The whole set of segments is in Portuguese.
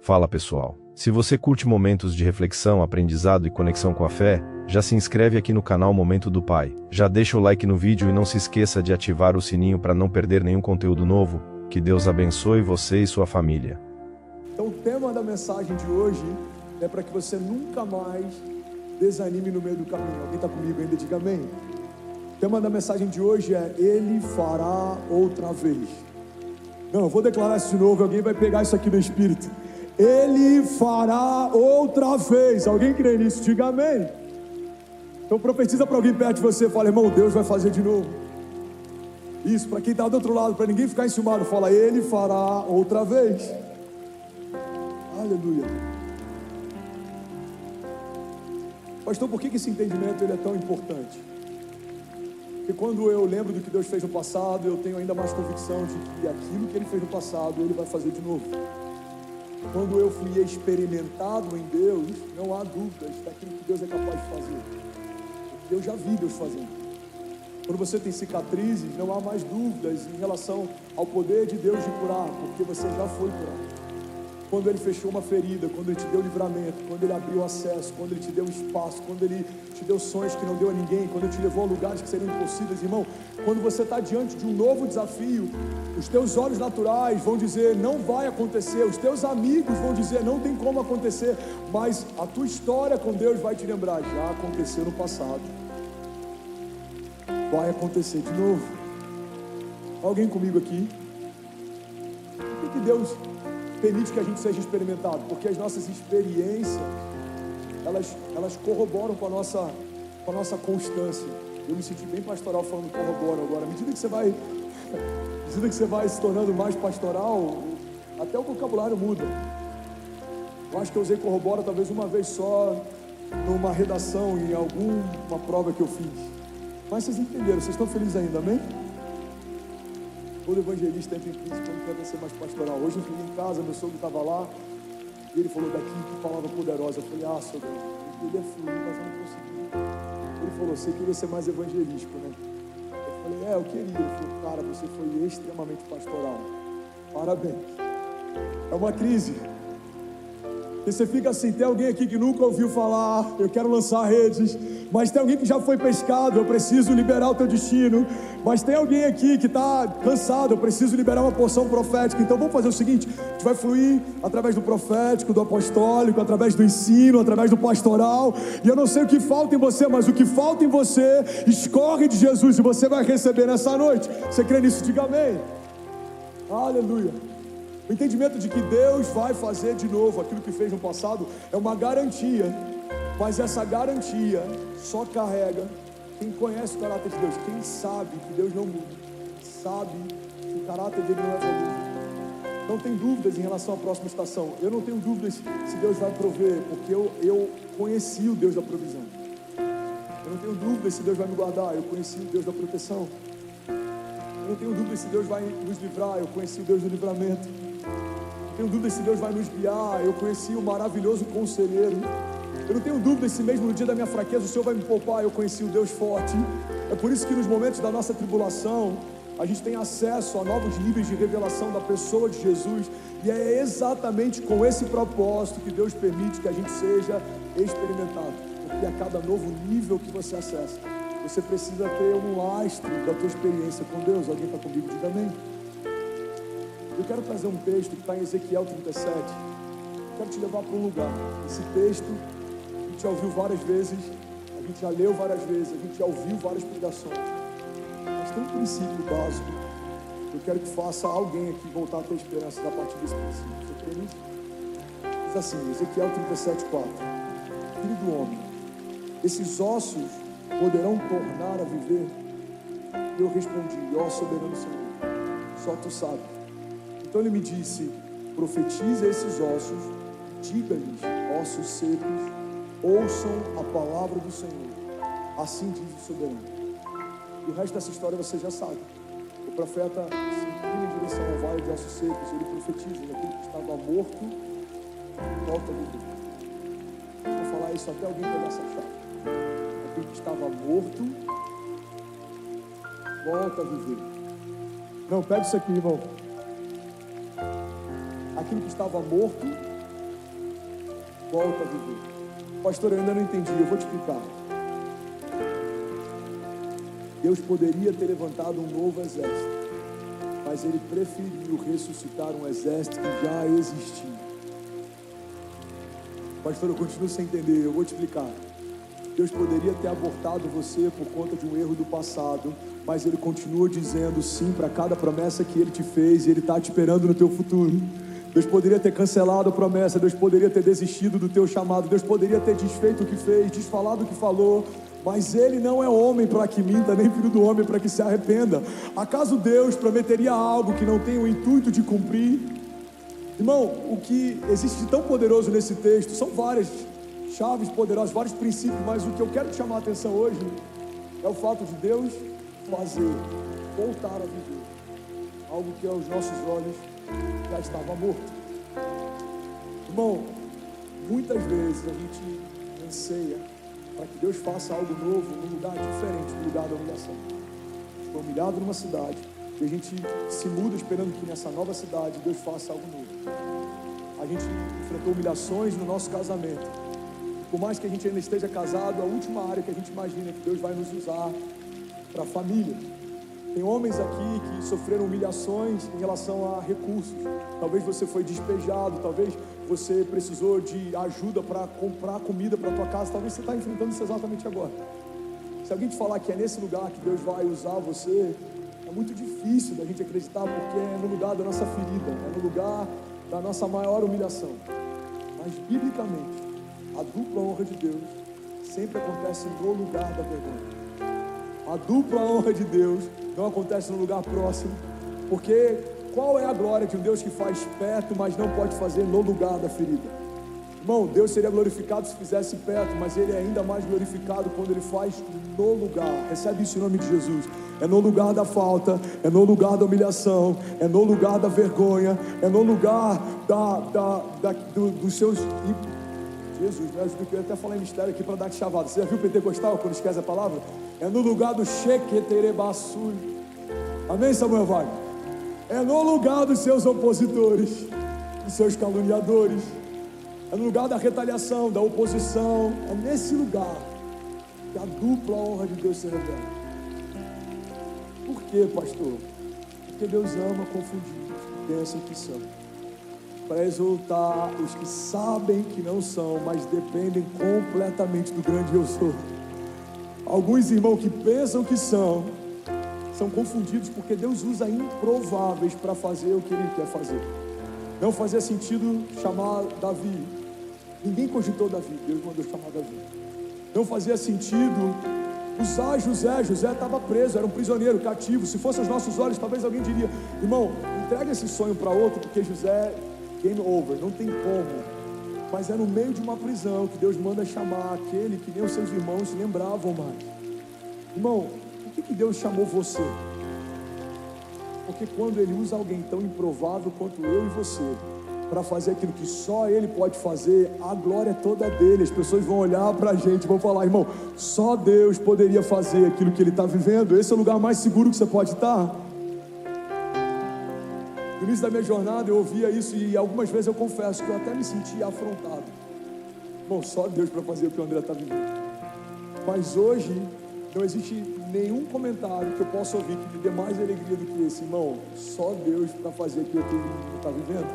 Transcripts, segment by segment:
Fala pessoal, se você curte momentos de reflexão, aprendizado e conexão com a fé, já se inscreve aqui no canal Momento do Pai, já deixa o like no vídeo e não se esqueça de ativar o sininho para não perder nenhum conteúdo novo. Que Deus abençoe você e sua família. Então o tema da mensagem de hoje é para que você nunca mais desanime no meio do caminho. Alguém está comigo ainda? Diga amém. O tema da mensagem de hoje é: Ele fará outra vez. Não, eu vou declarar isso de novo, alguém vai pegar isso aqui no Espírito. Ele fará outra vez. Alguém crê nisso? Diga amém. Então profetiza para alguém perto de você, fala: irmão, Deus vai fazer de novo. Isso, para quem está do outro lado, para ninguém ficar enciumado, fala: Ele fará outra vez. Aleluia. Pastor, por que esse entendimento ele é tão importante? Porque quando eu lembro do que Deus fez no passado, eu tenho ainda mais convicção de que aquilo que Ele fez no passado, Ele vai fazer de novo. Quando eu fui experimentado em Deus, não há dúvidas daquilo que Deus é capaz de fazer. Eu já vi Deus fazendo. Quando você tem cicatrizes, não há mais dúvidas em relação ao poder de Deus de curar, porque você já foi curado. Quando Ele fechou uma ferida, quando Ele te deu livramento, quando Ele abriu acesso, quando Ele te deu espaço, quando Ele te deu sonhos que não deu a ninguém, quando Ele te levou a lugares que seriam impossíveis, irmão, quando você está diante de um novo desafio, os teus olhos naturais vão dizer: não vai acontecer, os teus amigos vão dizer: não tem como acontecer, mas a tua história com Deus vai te lembrar: já aconteceu no passado, vai acontecer de novo. Alguém comigo aqui? Por que Deus permite que a gente seja experimentado? Porque as nossas experiências, elas corroboram com a nossa constância. Eu me senti bem pastoral falando corroboram agora. À medida que você vai se tornando mais pastoral, até o vocabulário muda. Eu acho que eu usei corrobora talvez uma vez só, numa redação, em alguma prova que eu fiz. Mas vocês entenderam, vocês estão felizes ainda, amém? Todo evangelista entra em crise quando quer ser mais pastoral. Hoje eu fui em casa, meu sogro estava lá, e ele falou: daqui, que palavra poderosa. Eu falei: ah, sogro, eu queria fluir, mas eu não consegui. Ele falou: você queria ser mais evangelístico, né? Eu falei: eu queria. Ele falou: cara, você foi extremamente pastoral. Parabéns. É uma crise. E você fica assim: tem alguém aqui que nunca ouviu falar, eu quero lançar redes. Mas tem alguém que já foi pescado, eu preciso liberar o teu destino. Mas tem alguém aqui que está cansado, eu preciso liberar uma porção profética. Então vamos fazer o seguinte: a gente vai fluir através do profético, do apostólico, através do ensino, através do pastoral. E eu não sei o que falta em você, mas o que falta em você escorre de Jesus e você vai receber nessa noite. Você crê nisso? Diga amém. Aleluia. O entendimento de que Deus vai fazer de novo aquilo que fez no passado é uma garantia. Mas essa garantia só carrega quem conhece o caráter de Deus, quem sabe que Deus não muda, sabe que o caráter dele não é evoluído. Não tem dúvidas em relação à próxima estação. Eu não tenho dúvidas se Deus vai prover, porque eu conheci o Deus da provisão. Eu não tenho dúvidas se Deus vai me guardar, eu conheci o Deus da proteção. Eu não tenho dúvidas se Deus vai nos livrar, eu conheci o Deus do livramento. Eu não tenho dúvidas se Deus vai nos guiar, eu conheci o maravilhoso conselheiro. Eu não tenho dúvida se mesmo no dia da minha fraqueza o Senhor vai me poupar. Eu conheci o Deus forte. É por isso que nos momentos da nossa tribulação a gente tem acesso a novos níveis de revelação da pessoa de Jesus. E é exatamente com esse propósito que Deus permite que a gente seja experimentado. Porque a cada novo nível que você acessa, você precisa ter um lastro da tua experiência com Deus. Alguém está comigo? Diga amém. Eu quero trazer um texto que está em Ezequiel 37. Eu quero te levar para um lugar. Esse texto a gente já ouviu várias vezes, a gente já leu várias vezes, a gente já ouviu várias pregações. Mas tem um princípio básico que eu quero que faça alguém aqui voltar a ter esperança a partir desse princípio. Você crê nisso? Diz assim, Ezequiel 37:4. Filho do homem, esses ossos poderão tornar a viver? E eu respondi: ó soberano Senhor, só tu sabes. Então ele me disse: profetize a esses ossos, diga-lhes, ossos secos, ouçam a palavra do Senhor. Assim diz o soberano. E o resto dessa história você já sabe. O profeta se inclina em direção ao vale de ossos secos. Ele profetiza: aquele que estava morto volta a viver. Vou falar isso até alguém pegar essa chave. Aquele que estava morto volta a viver. Não, pega isso aqui, irmão. Aquilo que estava morto volta a viver. Pastor, eu ainda não entendi, eu vou te explicar. Deus poderia ter levantado um novo exército, mas Ele preferiu ressuscitar um exército que já existia. Pastor, eu continuo sem entender, eu vou te explicar. Deus poderia ter abortado você por conta de um erro do passado, mas Ele continua dizendo sim para cada promessa que Ele te fez, e Ele está te esperando no teu futuro. Deus poderia ter cancelado a promessa, Deus poderia ter desistido do teu chamado, Deus poderia ter desfeito o que fez, desfalado o que falou, mas Ele não é homem para que minta, nem filho do homem para que se arrependa. Acaso Deus prometeria algo que não tem o intuito de cumprir? Irmão, o que existe de tão poderoso nesse texto são várias chaves poderosas, vários princípios, mas o que eu quero te chamar a atenção hoje é o fato de Deus fazer, voltar a viver algo que aos nossos olhos já estava morto. Irmão, muitas vezes a gente anseia para que Deus faça algo novo num lugar diferente do lugar da humilhação. A gente foi humilhado numa cidade e a gente se muda esperando que nessa nova cidade Deus faça algo novo. A gente enfrentou humilhações no nosso casamento. Por mais que a gente ainda esteja casado, a última área que a gente imagina que Deus vai nos usar para a família. Tem homens aqui que sofreram humilhações em relação a recursos. Talvez você foi despejado, talvez você precisou de ajuda para comprar comida para a tua casa. Talvez você está enfrentando isso exatamente agora. Se alguém te falar que é nesse lugar que Deus vai usar você, é muito difícil da gente acreditar, porque é no lugar da nossa ferida, é no lugar da nossa maior humilhação. Mas biblicamente, a dupla honra de Deus sempre acontece no lugar da vergonha. A dupla honra de Deus não acontece no lugar próximo, porque qual é a glória de um Deus que faz perto, mas não pode fazer no lugar da ferida? Irmão, Deus seria glorificado se fizesse perto, mas Ele é ainda mais glorificado quando Ele faz no lugar. Recebe isso em nome de Jesus. É no lugar da falta, é no lugar da humilhação, é no lugar da vergonha, é no lugar dos seus... Jesus, né? Eu queria até falar em mistério aqui para dar de chavada. Você já viu o pentecostal quando esquece a palavra? É no lugar do sheketerebassui. Amém, Samuel Wagner? É no lugar dos seus opositores, dos seus caluniadores. É no lugar da retaliação, da oposição. É nesse lugar que a dupla honra de Deus se revela. Por quê, pastor? Porque Deus ama confundidos que pensam que são, para exaltar os que sabem que não são, mas dependem completamente do grande eu sou. Alguns irmãos que pensam que são confundidos porque Deus usa improváveis para fazer o que Ele quer fazer. Não fazia sentido chamar Davi. Ninguém cogitou Davi, Deus mandou chamar Davi. Não fazia sentido usar José. José estava preso, era um prisioneiro, cativo. Se fosse aos nossos olhos, talvez alguém diria: irmão, entrega esse sonho para outro, porque José, game over, não tem como. Mas é no meio de uma prisão que Deus manda chamar aquele que nem os seus irmãos se lembravam mais. Irmão, por que Deus chamou você? Porque quando Ele usa alguém tão improvável quanto eu e você para fazer aquilo que só Ele pode fazer, a glória é toda dele. As pessoas vão olhar para a gente e vão falar: irmão, só Deus poderia fazer aquilo que ele está vivendo. Esse é o lugar mais seguro que você pode estar. No início da minha jornada eu ouvia isso e algumas vezes eu confesso que eu até me sentia afrontado. Bom, só Deus para fazer o que o André está vivendo. Mas hoje não existe nenhum comentário que eu possa ouvir que me dê mais alegria do que esse. Irmão, só Deus para fazer aquilo que ele está vivendo.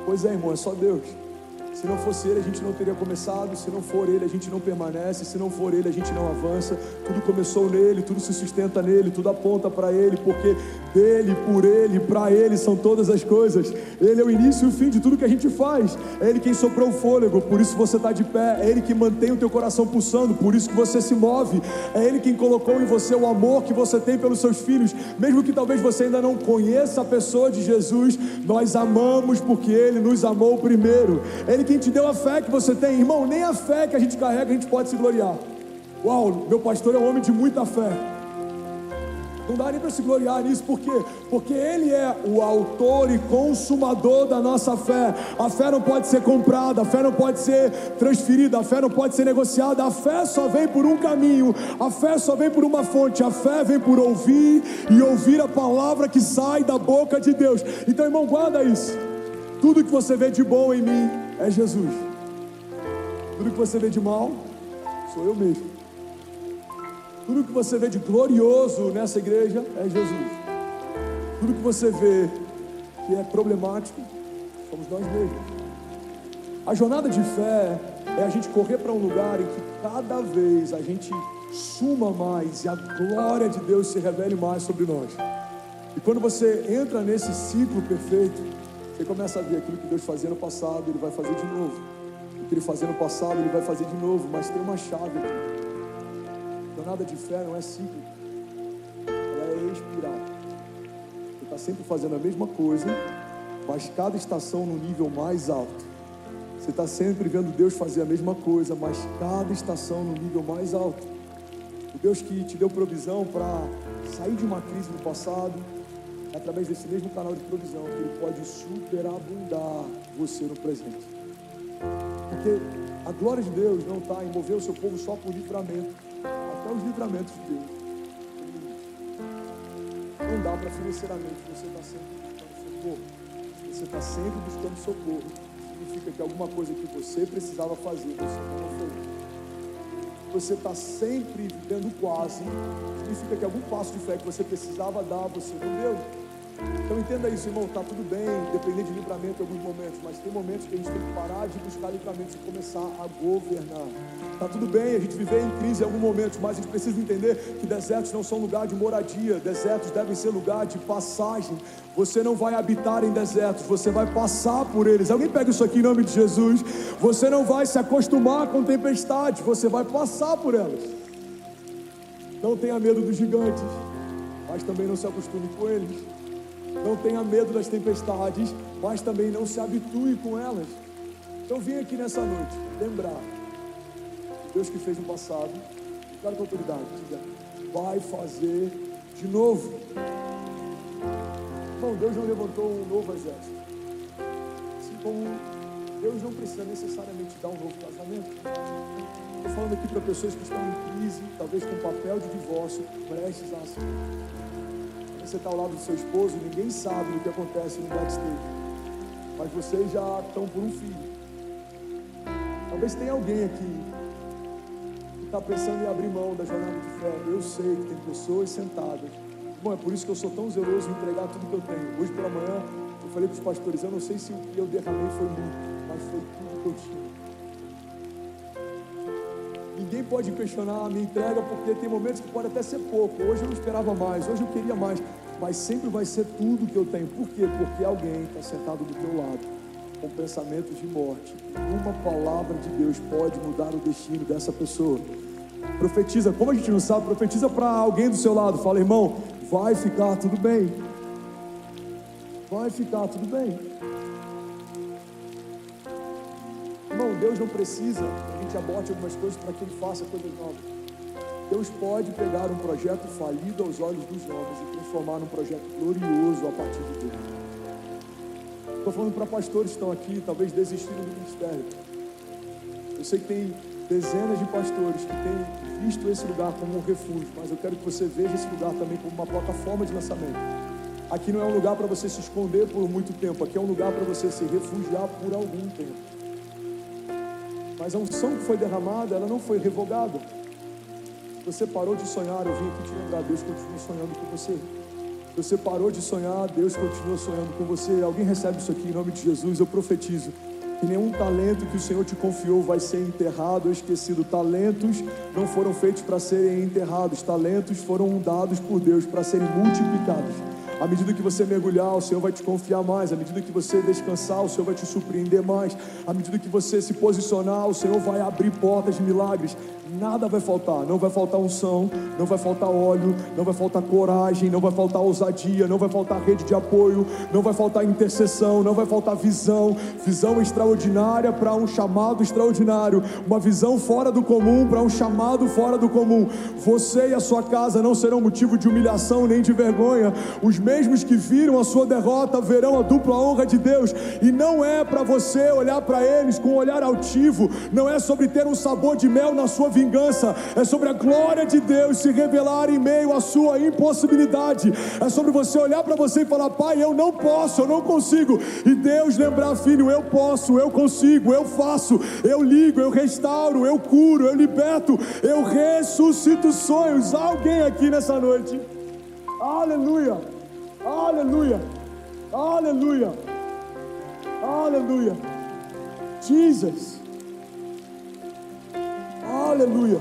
Pois é, irmão, é só Deus. Se não fosse Ele, a gente não teria começado. Se não for Ele, a gente não permanece. Se não for Ele, a gente não avança. Tudo começou nele, tudo se sustenta nele, tudo aponta para Ele, porque dele, por Ele, para Ele são todas as coisas. Ele é o início e o fim de tudo que a gente faz. É Ele quem soprou o fôlego, por isso você está de pé. É Ele que mantém o teu coração pulsando, por isso que você se move. É Ele quem colocou em você o amor que você tem pelos seus filhos. Mesmo que talvez você ainda não conheça a pessoa de Jesus, nós amamos porque Ele nos amou primeiro. Ele quem te deu a fé que você tem. Irmão, nem a fé que a gente carrega a gente pode se gloriar. Uau, meu pastor é um homem de muita fé. Não dá nem para se gloriar nisso. Por quê? Porque Ele é o autor e consumador da nossa fé. A fé não pode ser comprada, a fé não pode ser transferida, a fé não pode ser negociada. A fé só vem por um caminho, a fé só vem por uma fonte. A fé vem por ouvir e ouvir a palavra que sai da boca de Deus. Então, irmão, guarda isso. Tudo que você vê de bom em mim é Jesus. Tudo que você vê de mal, sou eu mesmo. Tudo que você vê de glorioso nessa igreja é Jesus. Tudo que você vê que é problemático, somos nós mesmos. A jornada de fé é a gente correr para um lugar em que cada vez a gente suma mais e a glória de Deus se revele mais sobre nós. E quando você entra nesse ciclo perfeito, você começa a ver aquilo que Deus fazia no passado, Ele vai fazer de novo. O que Ele fazia no passado, Ele vai fazer de novo. Mas tem uma chave aqui. A jornada de fé não é cíclica, ela é espiral. Você está sempre fazendo a mesma coisa, mas cada estação no nível mais alto. Você está sempre vendo Deus fazer a mesma coisa, mas cada estação no nível mais alto. O Deus que te deu provisão para sair de uma crise no passado, é através desse mesmo canal de provisão que Ele pode superabundar você no presente. Porque a glória de Deus não está em mover o seu povo só por livramento, até os livramentos de Deus. Não dá para financeiramente você estar sempre buscando socorro. Se você está sempre buscando socorro, significa que alguma coisa que você precisava fazer, você não fez. Você está sempre vivendo quase, significa que algum passo de fé que você precisava dar, você não deu. Então entenda isso, irmão, está tudo bem, depender de livramento em alguns momentos, mas tem momentos que a gente tem que parar de buscar livramento e começar a governar. Está tudo bem a gente viver em crise em algum momento, mas a gente precisa entender que desertos não são lugar de moradia, desertos devem ser lugar de passagem. Você não vai habitar em desertos, você vai passar por eles. Alguém pega isso aqui em nome de Jesus. Você não vai se acostumar com tempestades, você vai passar por elas. Não tenha medo dos gigantes, mas também não se acostume com eles. Não tenha medo das tempestades, mas também não se habitue com elas. Então vim aqui nessa noite lembrar Deus que fez no passado, cara com autoridade, diga, vai fazer de novo. Bom, Deus não levantou um novo exército. Assim como Deus não precisa necessariamente dar um novo casamento. Estou falando aqui para pessoas que estão em crise, talvez com papel de divórcio, prestes a assinar. Você está ao lado do seu esposo, ninguém sabe o que acontece no backstage, mas vocês já estão por um filho. Talvez tenha alguém aqui que está pensando em abrir mão da jornada de fé. Eu sei que tem pessoas sentadas. Bom, é por isso que eu sou tão zeloso em entregar tudo que eu tenho. Hoje pela manhã eu falei para os pastores, eu não sei se o que eu derramei foi muito, mas foi tudo que eu tinha. Ninguém pode questionar a minha entrega, porque tem momentos que pode até ser pouco. Hoje eu não esperava mais, hoje eu queria mais, mas sempre vai ser tudo que eu tenho. Por quê? Porque alguém está sentado do teu lado com pensamentos de morte. Uma palavra de Deus pode mudar o destino dessa pessoa. Profetiza, como a gente não sabe, profetiza para alguém do seu lado. Fala, irmão, vai ficar tudo bem. Vai ficar tudo bem. Irmão, Deus não precisa que a gente aborte algumas coisas para que Ele faça coisas novas. Deus pode pegar um projeto falido aos olhos dos homens e transformar num projeto glorioso a partir de Deus. Estou falando para pastores que estão aqui, talvez desistiram do ministério. Eu sei que tem dezenas de pastores que têm visto esse lugar como um refúgio, mas eu quero que você veja esse lugar também como uma plataforma de lançamento. Aqui não é um lugar para você se esconder por muito tempo, aqui é um lugar para você se refugiar por algum tempo. Mas a unção que foi derramada, ela não foi revogada. Você parou de sonhar, eu vim aqui te lembrar, Deus continua sonhando com você. Você parou de sonhar, Deus continua sonhando com você. Alguém recebe isso aqui em nome de Jesus, eu profetizo que nenhum talento que o Senhor te confiou vai ser enterrado ou esquecido. Talentos não foram feitos para serem enterrados, talentos foram dados por Deus para serem multiplicados. À medida que você mergulhar, o Senhor vai te confiar mais. À medida que você descansar, o Senhor vai te surpreender mais. À medida que você se posicionar, o Senhor vai abrir portas de milagres. Nada vai faltar, não vai faltar unção, não vai faltar óleo, não vai faltar coragem, não vai faltar ousadia, não vai faltar rede de apoio, não vai faltar intercessão, não vai faltar visão extraordinária para um chamado extraordinário, uma visão fora do comum para um chamado fora do comum. Você e a sua casa não serão motivo de humilhação nem de vergonha. Os mesmo os que viram a sua derrota verão a dupla honra de Deus. E não é para você olhar para eles com um olhar altivo, não é sobre ter um sabor de mel na sua vingança, é sobre a glória de Deus se revelar em meio à sua impossibilidade. É sobre você olhar para você e falar: Pai, eu não posso, eu não consigo. E Deus lembrar: filho, eu posso, eu consigo, eu faço, eu ligo, eu restauro, eu curo, eu liberto, eu ressuscito sonhos. Alguém aqui nessa noite? Aleluia, aleluia, aleluia, aleluia, Jesus, aleluia.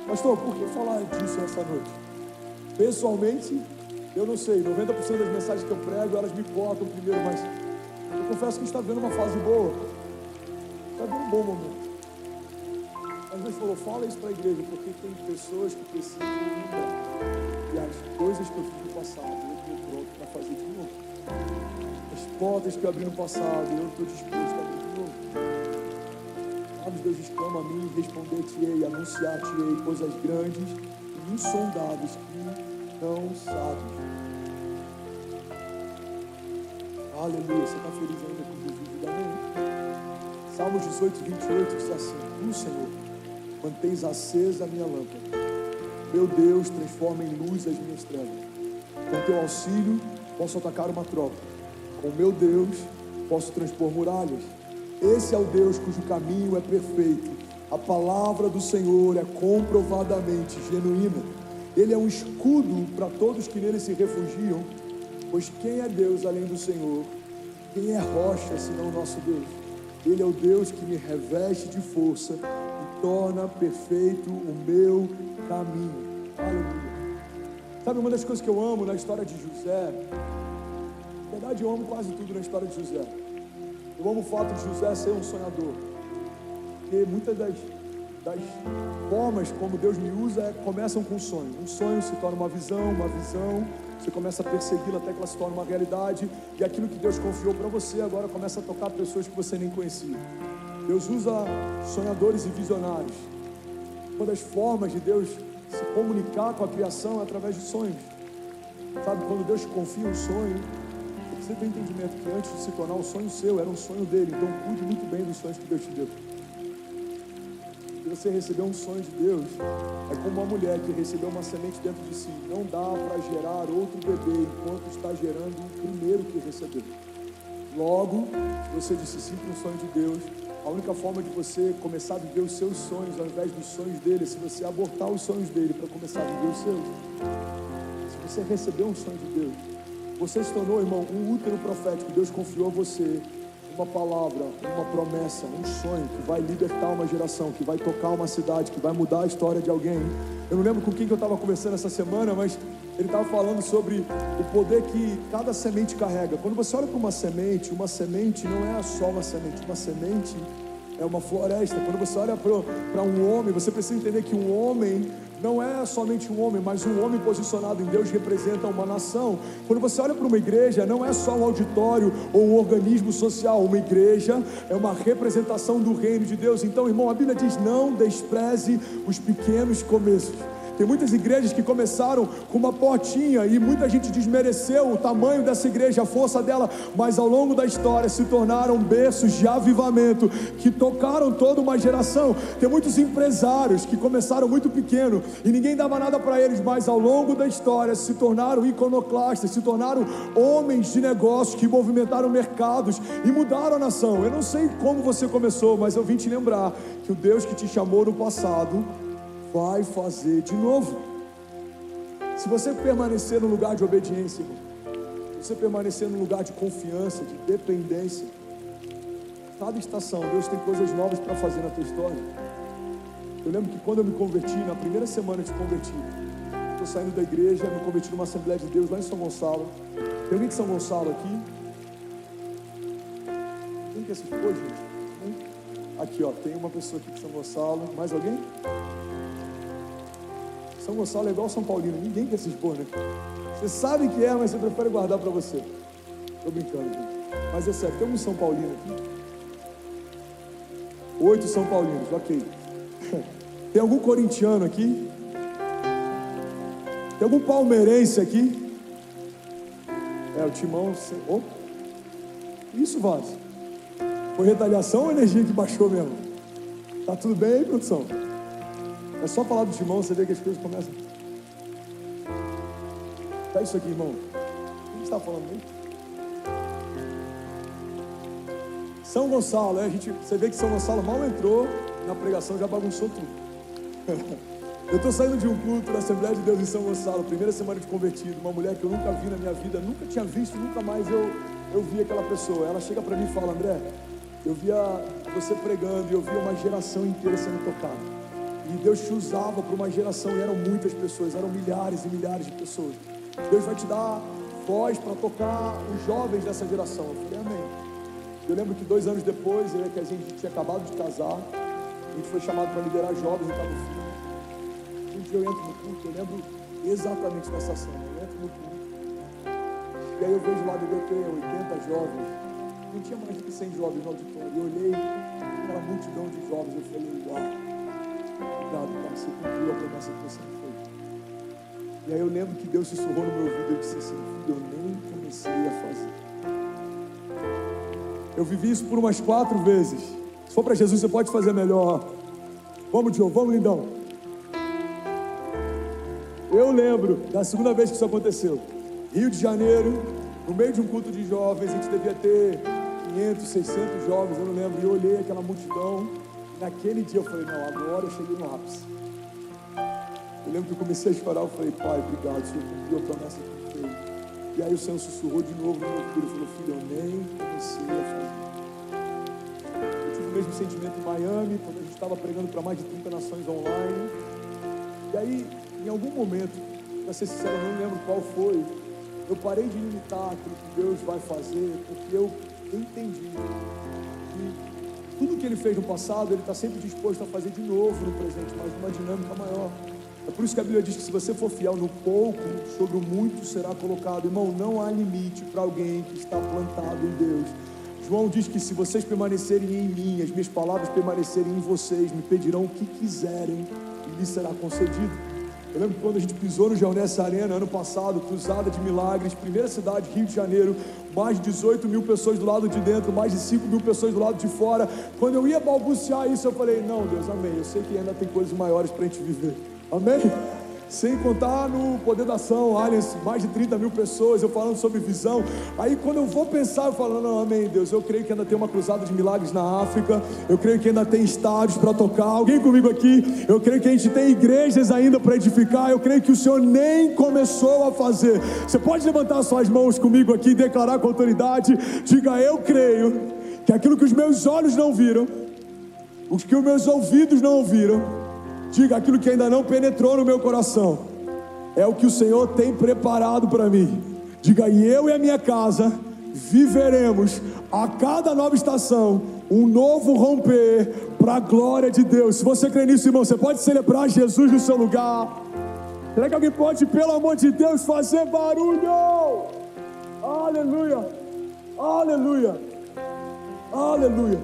Pastor, por que falar disso essa noite? Pessoalmente, eu não sei, 90% das mensagens que eu prego, elas me cortam primeiro, mas eu confesso que está vendo uma fase boa, está vendo um bom momento. Mas Deus falou: fala isso para a igreja, porque tem pessoas que precisam lembrar. E as coisas que eu fiz no passado, eu estou pronto para fazer de novo. As portas que eu abri no passado, eu estou disposto a abrir de novo. Sabe, Deus exclama a mim: responder-te-ei, anunciar-te-ei coisas grandes e insondáveis que não sabes. Aleluia, você está feliz ainda com Jesus? Amém? Salmos 18, 28 diz assim: Tu, Senhor, mantens acesa a minha lâmpada. Meu Deus, transforma em luz as minhas trevas. Com teu auxílio, posso atacar uma tropa. Com meu Deus, posso transpor muralhas. Esse é o Deus cujo caminho é perfeito. A palavra do Senhor é comprovadamente genuína. Ele é um escudo para todos que nele se refugiam. Pois quem é Deus além do Senhor? Quem é rocha senão o nosso Deus? Ele é o Deus que me reveste de força e torna perfeito o meu caminho. Aleluia. Sabe, uma das coisas que eu amo na história de José, na verdade eu amo quase tudo na história de José. Eu amo o fato de José ser um sonhador, porque muitas das formas como Deus me usa começam com um sonho se torna uma visão você começa a persegui-la até que ela se torne uma realidade, e aquilo que Deus confiou para você agora começa a tocar pessoas que você nem conhecia. Deus usa sonhadores e visionários. Uma das formas de Deus se comunicar com a criação é através de sonhos. Sabe, quando Deus te confia um sonho, você tem entendimento que antes de se tornar um sonho seu, era um sonho dele. Então cuide muito bem dos sonhos que Deus te deu. Se você recebeu um sonho de Deus, é como uma mulher que recebeu uma semente dentro de si. Não dá para gerar outro bebê enquanto está gerando o primeiro que recebeu. Logo, você disse sim para um sonho de Deus. A única forma de você começar a viver os seus sonhos ao invés dos sonhos dele é se você abortar os sonhos dele para começar a viver os seus. Se você recebeu um sonho de Deus, você se tornou, irmão, um útero profético. Deus confiou a você uma palavra, uma promessa, um sonho que vai libertar uma geração, que vai tocar uma cidade, que vai mudar a história de alguém. Eu não lembro com quem que eu estava conversando essa semana, mas ele estava falando sobre o poder que cada semente carrega. Quando você olha para uma semente não é só uma semente é uma floresta. Quando você olha para um homem, você precisa entender que um homem não é somente um homem, mas um homem posicionado em Deus representa uma nação. Quando você olha para uma igreja, não é só um auditório ou um organismo social. Uma igreja é uma representação do reino de Deus. Então, irmão, a Bíblia diz: não despreze os pequenos começos. Tem muitas igrejas que começaram com uma portinha e muita gente desmereceu o tamanho dessa igreja, a força dela, mas ao longo da história se tornaram berços de avivamento que tocaram toda uma geração. Tem muitos empresários que começaram muito pequeno e ninguém dava nada para eles, mas ao longo da história se tornaram iconoclastas, se tornaram homens de negócios que movimentaram mercados e mudaram a nação. Eu não sei como você começou, mas eu vim te lembrar que o Deus que te chamou no passado vai fazer de novo. Se você permanecer no lugar de obediência, irmão, se você permanecer no lugar de confiança, de dependência, cada estação, Deus tem coisas novas para fazer na tua história. Eu lembro que quando eu me converti, na primeira semana de converti, estou saindo da igreja, me converti numa Assembleia de Deus lá em São Gonçalo. Tem alguém de São Gonçalo aqui? Quem que assistiu hoje, gente? Aqui, ó, tem uma pessoa aqui de São Gonçalo. Mais alguém? São Gonçalo é igual São Paulino, ninguém quer se expor, né? Você sabe que é, mas você prefere guardar para você. Tô brincando, gente. Mas é sério, tem um São Paulino aqui? 8 São Paulinos, ok. Tem algum corintiano aqui? Tem algum palmeirense aqui? O Timão... Oh. Isso, Vaz. Foi retaliação ou energia que baixou mesmo? Tá tudo bem aí, produção? É só falar do Timão, você vê que as coisas começam... Tá isso aqui, irmão. O que você está falando aí? São Gonçalo, você vê que São Gonçalo mal entrou na pregação, já bagunçou tudo. Eu estou saindo de um culto da Assembleia de Deus em São Gonçalo, primeira semana de convertido, uma mulher que eu nunca vi na minha vida, nunca tinha visto, nunca mais eu vi aquela pessoa. Ela chega para mim e fala: André, eu via você pregando e eu via uma geração inteira sendo tocada. E Deus te usava para uma geração, e eram muitas pessoas, eram milhares e milhares de pessoas. Deus vai te dar voz para tocar os jovens dessa geração. Eu falei, amém. Eu lembro que 2 anos depois, eu e a Kezinha, a gente tinha acabado de casar, a gente foi chamado para liderar jovens em Cabo Frio. Um dia eu entro no culto, eu lembro exatamente dessa cena. Eu entro no culto, e aí eu vejo lá, devia ter 80 jovens, não tinha mais do que 100 jovens no auditório. Eu olhei aquela multidão de jovens, eu falei, uau, obrigado, Pai, você cumpriu a promessa que você me fez. E aí eu lembro que Deus sussurrou no meu ouvido e disse assim: filho, eu nem comecei a fazer. Eu vivi isso por umas 4 vezes. Se for para Jesus, você pode fazer melhor. Vamos, Diogo, vamos, lindão. Eu lembro da segunda vez que isso aconteceu. Rio de Janeiro, no meio de um culto de jovens, a gente devia ter 500, 600 jovens, eu não lembro. E eu olhei aquela multidão. Naquele dia eu falei, não, agora eu cheguei no ápice. Eu lembro que eu comecei a chorar, eu falei, Pai, obrigado, o Senhor cumpriu a promessa que me fez. E aí o Senhor sussurrou de novo no meu filho, falou, filho, eu nem comecei a fazer. Eu tive o mesmo sentimento em Miami, quando a gente estava pregando para mais de 30 nações online. E aí, em algum momento, para ser sincero, eu não lembro qual foi, eu parei de limitar aquilo que Deus vai fazer, porque eu entendi que tudo que Ele fez no passado, Ele está sempre disposto a fazer de novo no presente, mas numa dinâmica maior. É por isso que a Bíblia diz que se você for fiel no pouco, sobre o muito será colocado. Irmão, não há limite para alguém que está plantado em Deus. João diz que se vocês permanecerem em mim, as minhas palavras permanecerem em vocês, me pedirão o que quiserem e lhes será concedido. Eu lembro que quando a gente pisou no Geonesse Arena, ano passado, cruzada de milagres, primeira cidade, Rio de Janeiro, mais de 18 mil pessoas do lado de dentro, mais de 5 mil pessoas do lado de fora. Quando eu ia balbuciar isso, eu falei, não, Deus, amém, eu sei que ainda tem coisas maiores para a gente viver. Amém? Sem contar no Poder da Ação, Alliance, mais de 30 mil pessoas, eu falando sobre visão. Aí quando eu vou pensar, eu falo, não, amém, Deus, eu creio que ainda tem uma cruzada de milagres na África, eu creio que ainda tem estádios para tocar, alguém comigo aqui? Eu creio que a gente tem igrejas ainda para edificar, eu creio que o Senhor nem começou a fazer. Você pode levantar suas mãos comigo aqui e declarar com autoridade, diga, eu creio que aquilo que os meus olhos não viram, o que os meus ouvidos não ouviram, diga, aquilo que ainda não penetrou no meu coração, é o que o Senhor tem preparado para mim. Diga, e eu e a minha casa viveremos a cada nova estação um novo romper para a glória de Deus. Se você crê nisso, irmão, você pode celebrar Jesus no seu lugar. Será que alguém pode, pelo amor de Deus, fazer barulho? Aleluia, aleluia, aleluia.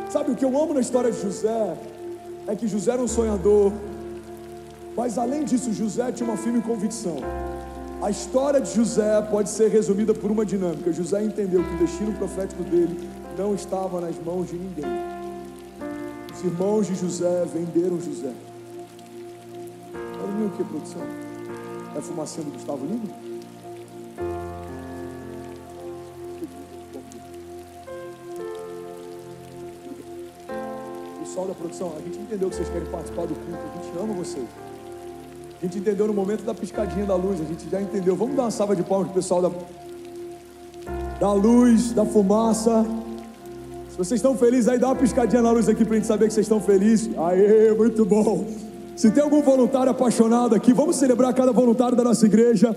Sabe o que eu amo na história de José? É que José era um sonhador, mas além disso, José tinha uma firme convicção. A história de José pode ser resumida por uma dinâmica. José entendeu que o destino profético dele não estava nas mãos de ninguém. Os irmãos de José venderam José. Olha o que, produção? É a fumacinha do Gustavo Lima? Pessoal da produção, a gente entendeu que vocês querem participar do culto, a gente ama vocês. A gente entendeu no momento da piscadinha da luz, a gente já entendeu. Vamos dar uma salva de palmas pro pessoal da luz, da fumaça. Se vocês estão felizes aí, dá uma piscadinha na luz aqui pra gente saber que vocês estão felizes. Aê, muito bom. Se tem algum voluntário apaixonado aqui, vamos celebrar cada voluntário da nossa igreja.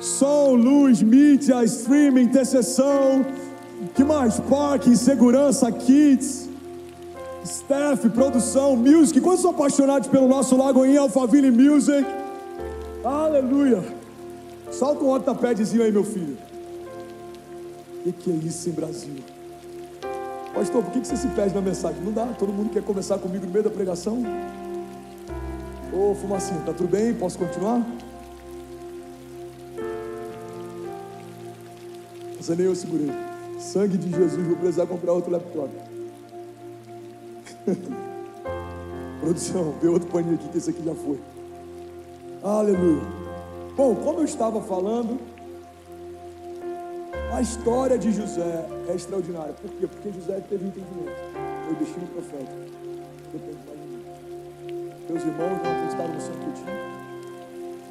Som, luz, mídia, streaming, intercessão. Que mais? Parking, segurança, kids, staff, produção, music. Quantos são apaixonados pelo nosso Lagoinha Alphaville Music? Aleluia. Solta um octapadezinho aí, meu filho. O que é isso em Brasil? Pastor, por que você se perde na mensagem? Não dá, todo mundo quer conversar comigo no meio da pregação. Ô, fumacinha, tá tudo bem? Posso continuar? Essa nem eu segurei. Sangue de Jesus, vou precisar comprar outro laptop. Produção, vê outro paninho aqui, que esse aqui já foi. Aleluia. Bom, como eu estava falando, a história de José é extraordinária. Por quê? Porque José teve entendimento. Foi o destino profético. Depende da gente. Meus irmãos não acreditaram no sonho que eu tinha.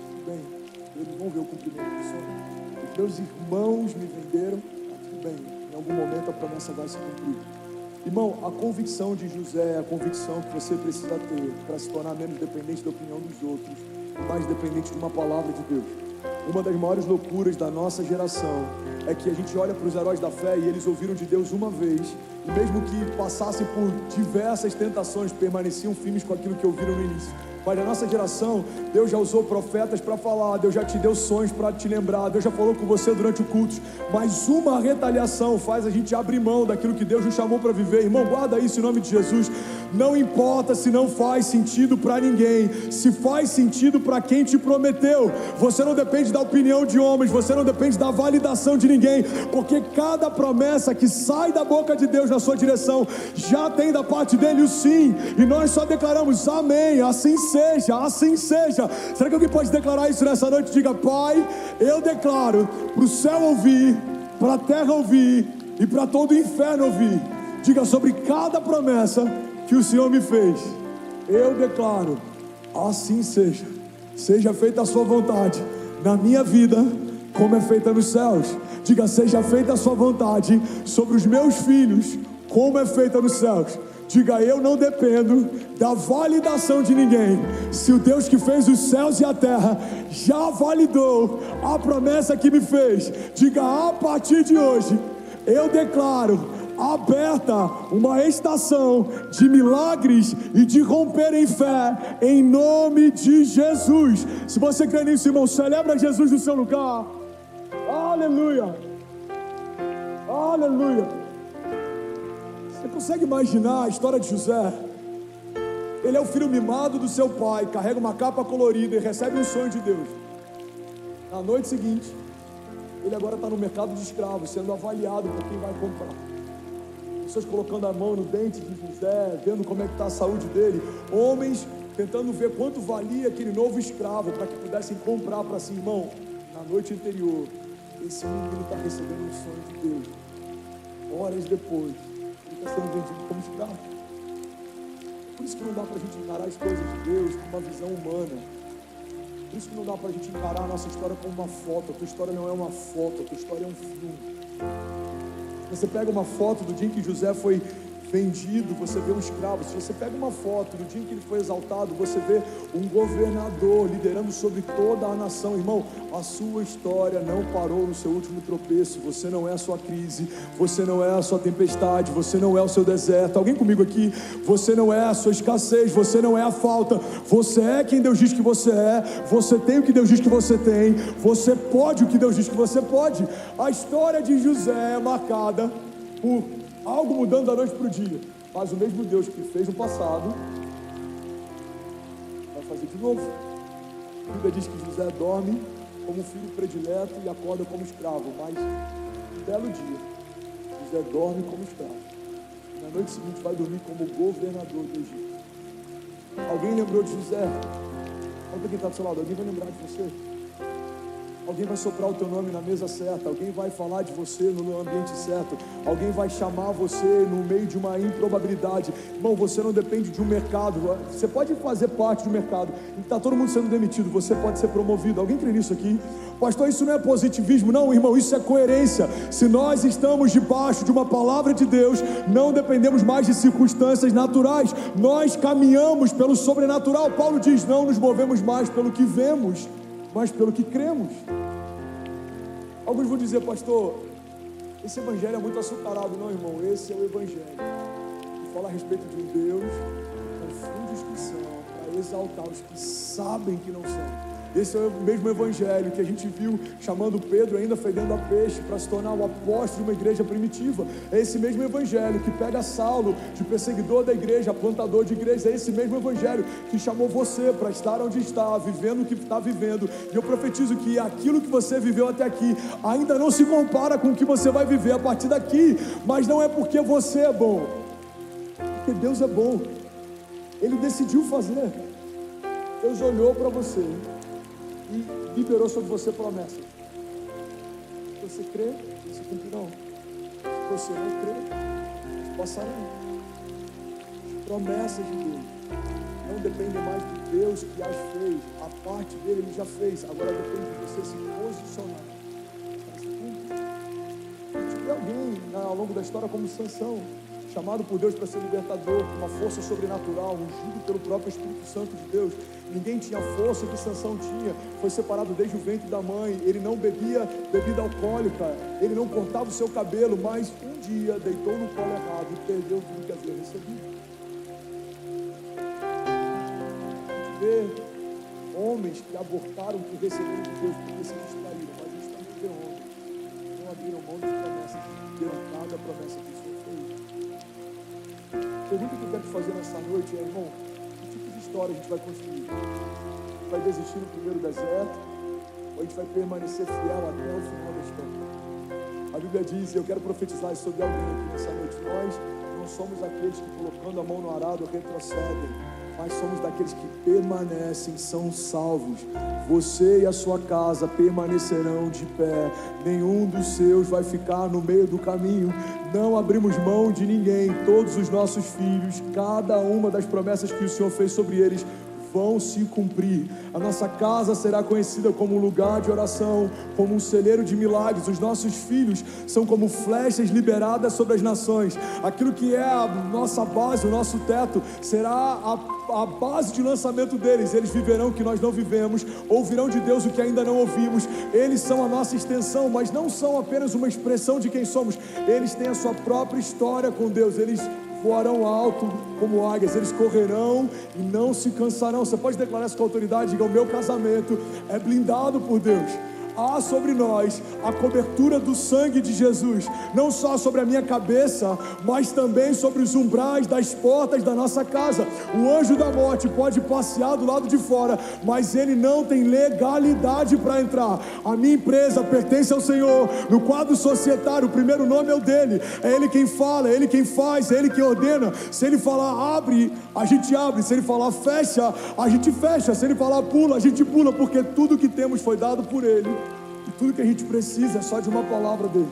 Tudo bem, eles vão ver o cumprimento do sonho. Os meus irmãos me venderam. Tudo bem, em algum momento a promessa vai se cumprir. Irmão, a convicção de José é a convicção que você precisa ter para se tornar menos dependente da opinião dos outros, mais dependente de uma palavra de Deus. Uma das maiores loucuras da nossa geração é que a gente olha para os heróis da fé e eles ouviram de Deus uma vez, e mesmo que passassem por diversas tentações, permaneciam firmes com aquilo que ouviram no início. Mas na nossa geração, Deus já usou profetas para falar, Deus já te deu sonhos para te lembrar, Deus já falou com você durante o culto, mas uma retaliação faz a gente abrir mão daquilo que Deus nos chamou para viver. Irmão, guarda isso em nome de Jesus. Não importa se não faz sentido para ninguém, se faz sentido para quem te prometeu. Você não depende da opinião de homens, você não depende da validação de ninguém, porque cada promessa que sai da boca de Deus na sua direção, já tem da parte dele o sim, e nós só declaramos amém, assim seja, assim seja. Será que alguém pode declarar isso nessa noite? Diga: Pai, eu declaro para o céu ouvir, para a terra ouvir e para todo o inferno ouvir. Diga sobre cada promessa que o Senhor me fez. Eu declaro, assim seja. Seja feita a sua vontade na minha vida, como é feita nos céus. Diga: seja feita a sua vontade sobre os meus filhos, como é feita nos céus. Diga: eu não dependo da validação de ninguém. Se o Deus que fez os céus e a terra já validou a promessa que me fez, diga: a partir de hoje, eu declaro aberta uma estação de milagres e de romper em fé, em nome de Jesus. Se você crê nisso, irmão, celebra Jesus no seu lugar. Aleluia, aleluia. Você consegue imaginar a história de José? Ele é o filho mimado do seu pai, carrega uma capa colorida e recebe um sonho de Deus. Na noite seguinte, ele agora está no mercado de escravos, sendo avaliado por quem vai comprar. Pessoas colocando a mão no dente de José, vendo como é que está a saúde dele. Homens tentando ver quanto valia aquele novo escravo, para que pudessem comprar para si. Irmão, na noite anterior, esse menino está recebendo um sonho de Deus. Horas depois, ele está sendo vendido como escravo. Por isso que não dá para a gente encarar as coisas de Deus com uma visão humana. Por isso que não dá para a gente encarar a nossa história como uma foto. A tua história não é uma foto, a tua história é um filme. Você pega uma foto do dia em que José foi vendido, você vê um escravo. Se você pega uma foto do dia em que ele foi exaltado, você vê um governador liderando sobre toda a nação. Irmão, a sua história não parou no seu último tropeço. Você não é a sua crise, você não é a sua tempestade, você não é o seu deserto. Alguém comigo aqui? Você não é a sua escassez, você não é a falta. Você é quem Deus diz que você é, você tem o que Deus diz que você tem, você pode o que Deus diz que você pode. A história de José é marcada por algo mudando da noite para o dia. Mas o mesmo Deus que fez no passado vai fazer de novo. A Bíblia diz que José dorme como filho predileto e acorda como escravo. Mas um belo dia, José dorme como escravo. E na noite seguinte vai dormir como governador do Egito. Alguém lembrou de José? Olha quem está do seu lado. Alguém vai lembrar de você? Alguém vai soprar o teu nome na mesa certa. Alguém vai falar de você no ambiente certo. Alguém vai chamar você no meio de uma improbabilidade. Irmão, você não depende de um mercado. Você pode fazer parte do mercado e está todo mundo sendo demitido. Você pode ser promovido. Alguém crê nisso aqui? Pastor, isso não é positivismo. Não, irmão, isso é coerência. Se nós estamos debaixo de uma palavra de Deus, não dependemos mais de circunstâncias naturais. Nós caminhamos pelo sobrenatural. Paulo diz: não nos movemos mais pelo que vemos, mas pelo que cremos. Alguns vão dizer: pastor, esse evangelho é muito açucarado. Não, irmão, esse é o evangelho que fala a respeito de um Deus, confunde os que são, para exaltar os que sabem que não são. Esse é o mesmo evangelho que a gente viu chamando Pedro, ainda fedendo a peixe, para se tornar o apóstolo de uma igreja primitiva. É esse mesmo evangelho que pega Saulo, de perseguidor da igreja, plantador de igreja. É esse mesmo evangelho que chamou você para estar onde está, vivendo o que está vivendo. E eu profetizo que aquilo que você viveu até aqui ainda não se compara com o que você vai viver a partir daqui. Mas não é porque você é bom, porque Deus é bom. Ele decidiu fazer. Deus olhou para você e liberou sobre você promessas. Se você crê, se cumprirão. Se você não crê, passarão. As promessas de Deus não dependem mais de Deus que as fez. A parte dele ele já fez. Agora depende de você se posicionar. A gente vê alguém ao longo da história como Sansão, chamado por Deus para ser libertador, com uma força sobrenatural, ungido pelo próprio Espírito Santo de Deus. Ninguém tinha a força que Sansão tinha. Foi separado desde o ventre da mãe. Ele não bebia bebida alcoólica. Ele não cortava o seu cabelo, mas um dia deitou no colo errado e perdeu tudo que havia recebido. A gente vê homens que abortaram o que receberam de Deus porque se distraíram, mas a gente também vê homens que não abriram mão de promessas, deram cada promessa que o Senhor fez. A pergunta que eu quero te fazer nessa noite é, irmão, que tipo de história a gente vai construir? A gente vai desistir no primeiro deserto ou a gente vai permanecer fiel até o final da história? A Bíblia diz, e eu quero profetizar isso sobre alguém aqui nessa noite, nós não somos aqueles que colocando a mão no arado retrocedem, mas somos daqueles que permanecem, são salvos. Você e a sua casa permanecerão de pé. Nenhum dos seus vai ficar no meio do caminho. Não abrimos mão de ninguém. Todos os nossos filhos, cada uma das promessas que o Senhor fez sobre eles, vão se cumprir. A nossa casa será conhecida como um lugar de oração, como um celeiro de milagres. Os nossos filhos são como flechas liberadas sobre as nações. Aquilo que é a nossa base, o nosso teto, será a base de lançamento deles. Eles viverão o que nós não vivemos, ouvirão de Deus o que ainda não ouvimos. Eles são a nossa extensão, mas não são apenas uma expressão de quem somos. Eles têm a sua própria história com Deus. Eles voarão alto como águias, eles correrão e não se cansarão. Você pode declarar isso com autoridade? Diga: o meu casamento é blindado por Deus. Há sobre nós a cobertura do sangue de Jesus, não só sobre a minha cabeça, mas também sobre os umbrais das portas da nossa casa. O anjo da morte pode passear do lado de fora, mas ele não tem legalidade para entrar. A minha empresa pertence ao Senhor. No quadro societário, o primeiro nome é o dele. É ele quem fala, é ele quem faz, é ele quem ordena. Se ele falar abre, a gente abre. Se ele falar fecha, a gente fecha. Se ele falar pula, a gente pula, porque tudo que temos foi dado por ele. E tudo que a gente precisa é só de uma palavra dele.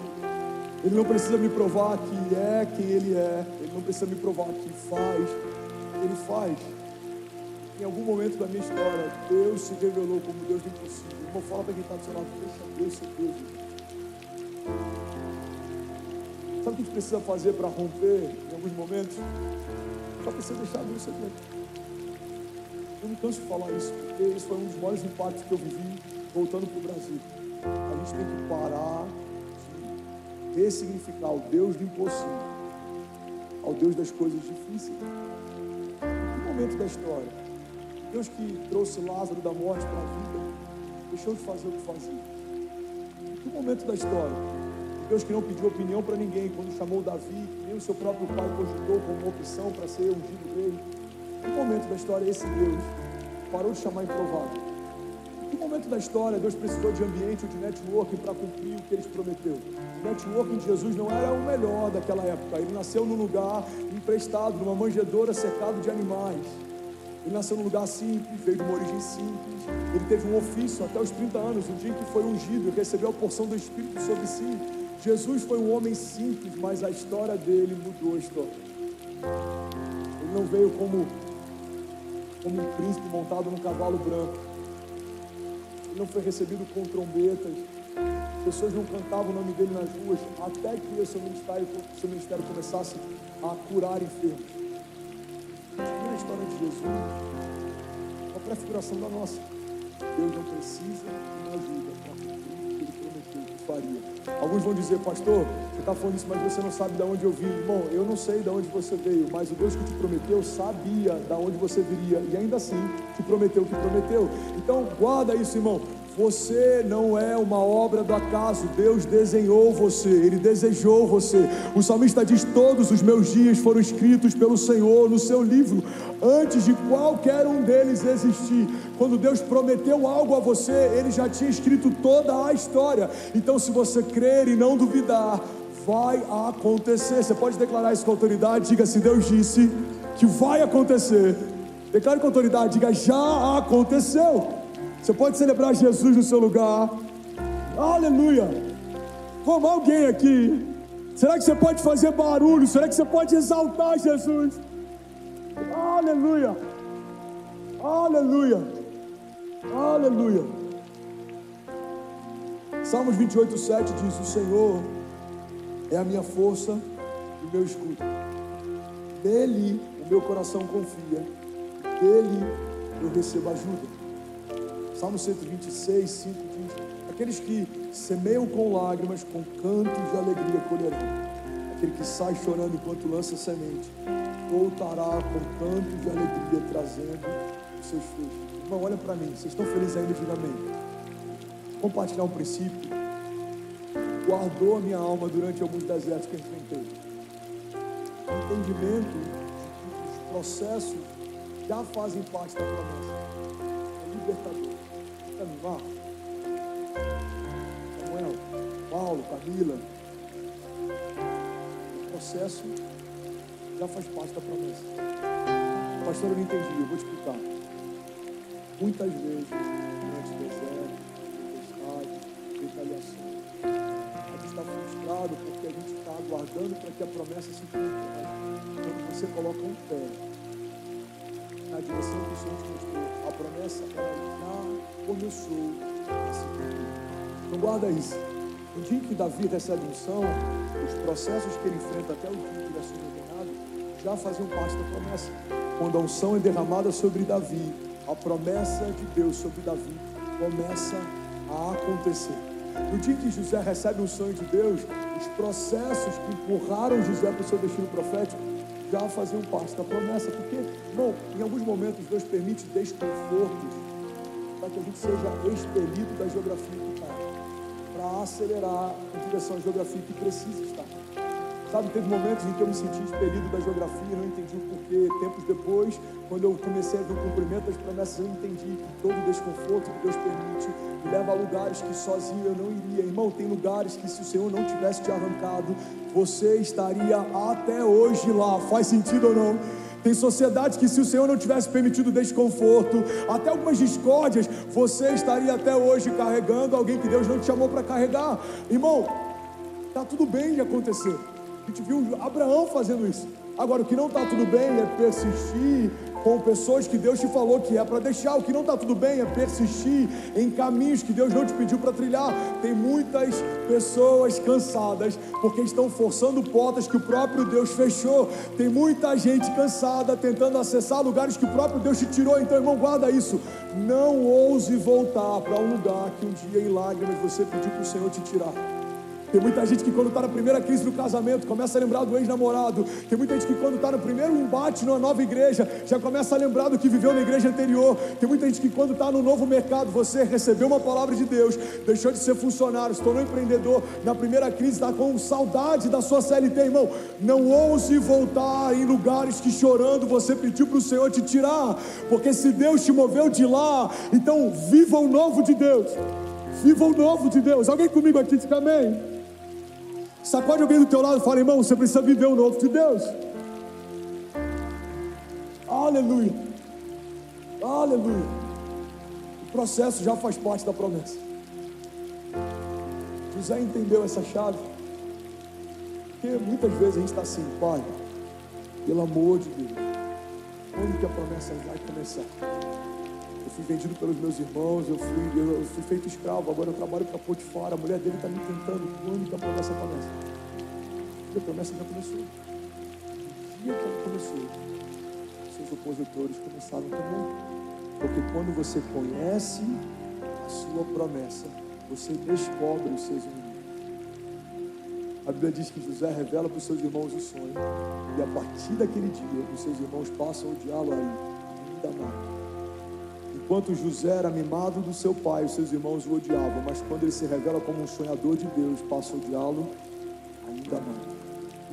Ele não precisa me provar que é quem ele é. Ele não precisa me provar que faz. Ele faz. Em algum momento da minha história, Deus se revelou como Deus do impossível. Eu vou falar para quem está do seu lado: deixa Deus ser Deus. Sabe o que a gente precisa fazer para romper em alguns momentos? Só precisa deixar Deus ser Deus. Eu não canso de falar isso, porque esse foi um dos maiores impactos que eu vivi voltando para o Brasil. A gente tem que parar de ressignificar o Deus do impossível ao Deus das coisas difíceis. Em que momento da história, Deus que trouxe Lázaro da morte para a vida, deixou de fazer o que fazia? Em que momento da história, Deus que não pediu opinião para ninguém, quando chamou Davi, que nem o seu próprio pai cogitou como uma opção para ser ungido dele? Em que momento da história esse Deus parou de chamar improvável? Em que momento da história Deus precisou de ambiente ou de networking para cumprir o que Ele prometeu? O networking de Jesus não era o melhor daquela época. Ele nasceu num lugar emprestado, numa manjedoura cercado de animais. Ele nasceu num lugar simples, veio de uma origem simples. Ele teve um ofício até os 30 anos, o dia em que foi ungido e recebeu a porção do Espírito sobre si. Jesus foi um homem simples, mas a história dele mudou a história. Ele não veio como um príncipe montado num cavalo branco. Ele não foi recebido com trombetas. Pessoas não cantavam o nome dele nas ruas até que o seu ministério começasse a curar enfermos. A história de Jesus é uma prefiguração da nossa. Deus não precisa de uma ajuda para cumprir o que Ele prometeu. faria. Alguns vão dizer, pastor, você está falando isso, mas você não sabe de onde eu vim. Irmão, eu não sei de onde você veio, mas o Deus que te prometeu sabia de onde você viria e ainda assim te prometeu o que prometeu. Então guarda isso, irmão. Você não é uma obra do acaso. Deus desenhou você, Ele desejou você. O salmista diz, todos os meus dias foram escritos pelo Senhor no seu livro, antes de qualquer um deles existir. Quando Deus prometeu algo a você, Ele já tinha escrito toda a história. Então, se você crer e não duvidar, vai acontecer. Você pode declarar isso com autoridade. Diga, se Deus disse que vai acontecer, declare com autoridade. Diga, já aconteceu. Você pode celebrar Jesus no seu lugar. Aleluia. Como alguém aqui, será que você pode fazer barulho? Será que você pode exaltar Jesus? Aleluia. Aleluia. Aleluia. Salmos 28:7 diz, o Senhor é a minha força e o meu escudo. Nele o meu coração confia, dele eu recebo ajuda. Salmo 126, 5 diz, aqueles que semeiam com lágrimas, com cantos de alegria colherão. Aquele que sai chorando enquanto lança semente, voltará com cantos de alegria, trazendo os seus frutos. Irmão, olha para mim, vocês estão felizes ainda? Diga amém. Compartilhar um princípio, guardou a minha alma durante alguns desertos que eu enfrentei. O entendimento de que os processos já fazem parte da promessa. É libertador. Marcos, Samuel, Paulo, Camila, o processo já faz parte da promessa. Pastor, eu não entendi, eu vou te explicar. Muitas vezes, durante o deserto, tempestade, retaliação, a gente está frustrado porque a gente está aguardando para que a promessa se cumpra. Quando você coloca um pé na direção que o Senhor te mostrou, a promessa ela já começou a se cumprir. Então guarda isso. No dia que Davi recebe unção, os processos que ele enfrenta até o dia que ele assume o reinado já faziam parte da promessa. Quando a unção é derramada sobre Davi, a promessa de Deus sobre Davi começa a acontecer. No dia que José recebe um sonho de Deus, os processos que empurraram José para o seu destino profético já faziam parte da promessa. Porque, irmão, em alguns momentos Deus permite desconfortos para que a gente seja expelido da geografia que está, para acelerar em direção à geografia que precisa estar. Sabe, teve momentos em que eu me senti expelido da geografia, não entendi o porquê. Tempos depois, quando eu comecei a ver o cumprimento das promessas, eu entendi que todo desconforto que Deus permite me leva a lugares que sozinho eu não iria. Irmão, tem lugares que se o Senhor não tivesse te arrancado, você estaria até hoje lá. Faz sentido ou não? Tem sociedades que se o Senhor não tivesse permitido desconforto, até algumas discórdias, você estaria até hoje carregando alguém que Deus não te chamou para carregar. Irmão, está tudo bem de acontecer. A gente viu Abraão fazendo isso. Agora, o que não está tudo bem é persistir com pessoas que Deus te falou que é para deixar. O que não está tudo bem é persistir em caminhos que Deus não te pediu para trilhar. Tem muitas pessoas cansadas porque estão forçando portas que o próprio Deus fechou. Tem muita gente cansada tentando acessar lugares que o próprio Deus te tirou. Então, irmão, guarda isso. Não ouse voltar para um lugar que um dia em lágrimas você pediu para o Senhor te tirar. Tem muita gente que quando está na primeira crise do casamento começa a lembrar do ex-namorado. Tem muita gente que quando está no primeiro embate numa nova igreja já começa a lembrar do que viveu na igreja anterior. Tem muita gente que quando está no novo mercado, você recebeu uma palavra de Deus, deixou de ser funcionário, se tornou empreendedor, na primeira crise está com saudade da sua CLT. Irmão, não ouse voltar em lugares que chorando você pediu para o Senhor te tirar, porque se Deus te moveu de lá, então viva o novo de Deus. Viva o novo de Deus. Alguém comigo aqui diz amém? Sacode alguém do teu lado e fala, irmão, você precisa viver o novo de Deus. Aleluia. Aleluia. O processo já faz parte da promessa. José entendeu essa chave. Porque muitas vezes a gente está assim, pai, pelo amor de Deus, quando que a promessa vai começar? Eu fui vendido pelos meus irmãos, eu fui feito escravo, agora eu trabalho para Potifar, a mulher dele está me tentando. Quando que a promessa começa? A promessa já começou. No dia que ela começou, seus opositores começaram também. Porque quando você conhece a sua promessa, você descobre os seus inimigos. A Bíblia diz que José revela para os seus irmãos o sonho, e a partir daquele dia, os seus irmãos passam a odiá-lo ainda mais. Enquanto José era mimado do seu pai, os seus irmãos o odiavam, mas quando ele se revela como um sonhador de Deus, passam a odiá-lo ainda mais.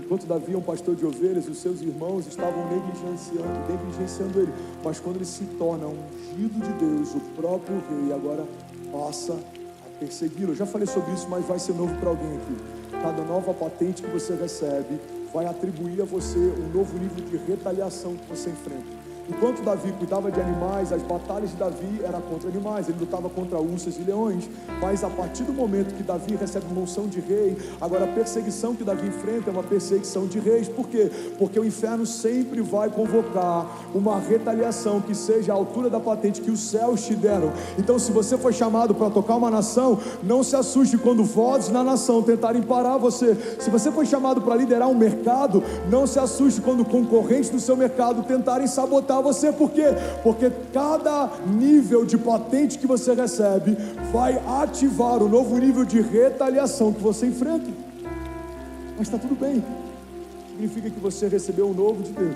Enquanto Davi é um pastor de ovelhas, os seus irmãos estavam negligenciando ele, mas quando ele se torna ungido de Deus, o próprio rei agora passa a persegui-lo. Eu já falei sobre isso, mas vai ser novo para alguém aqui. Cada nova patente que você recebe vai atribuir a você um novo nível de retaliação que você enfrenta. Enquanto Davi cuidava de animais, as batalhas de Davi eram contra animais, ele lutava contra ursas e leões, mas a partir do momento que Davi recebe uma unção de rei, agora a perseguição que Davi enfrenta é uma perseguição de reis. Por quê? Porque o inferno sempre vai convocar uma retaliação que seja a altura da patente que os céus te deram. Então, se você foi chamado para tocar uma nação, não se assuste quando vozes na nação tentarem parar você. Se você foi chamado para liderar um mercado, não se assuste quando concorrentes do seu mercado tentarem sabotar você. Por quê? Porque cada nível de patente que você recebe vai ativar o novo nível de retaliação que você enfrenta. Mas está tudo bem. Significa que você recebeu o novo de Deus.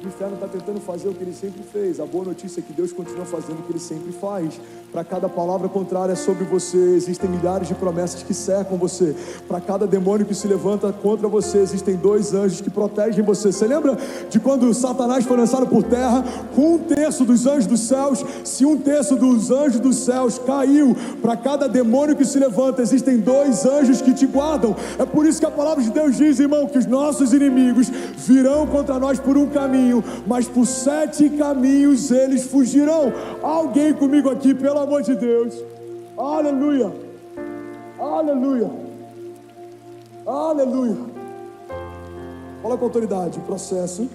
O inferno está tentando fazer o que ele sempre fez. A boa notícia é que Deus continua fazendo o que ele sempre faz. Para cada palavra contrária sobre você, existem milhares de promessas que cercam você. Para cada demônio que se levanta contra você, existem 2 anjos que protegem você. Você lembra de quando Satanás foi lançado por terra? Com 1/3 dos anjos dos céus, se 1/3 dos anjos dos céus caiu, para cada demônio que se levanta, existem 2 anjos que te guardam. É por isso que a palavra de Deus diz, irmão, que os nossos inimigos virão contra nós por um caminho, mas por 7 caminhos eles fugirão. Alguém comigo aqui, pelo amor de Deus. Aleluia, aleluia, aleluia. Fala com autoridade. O processo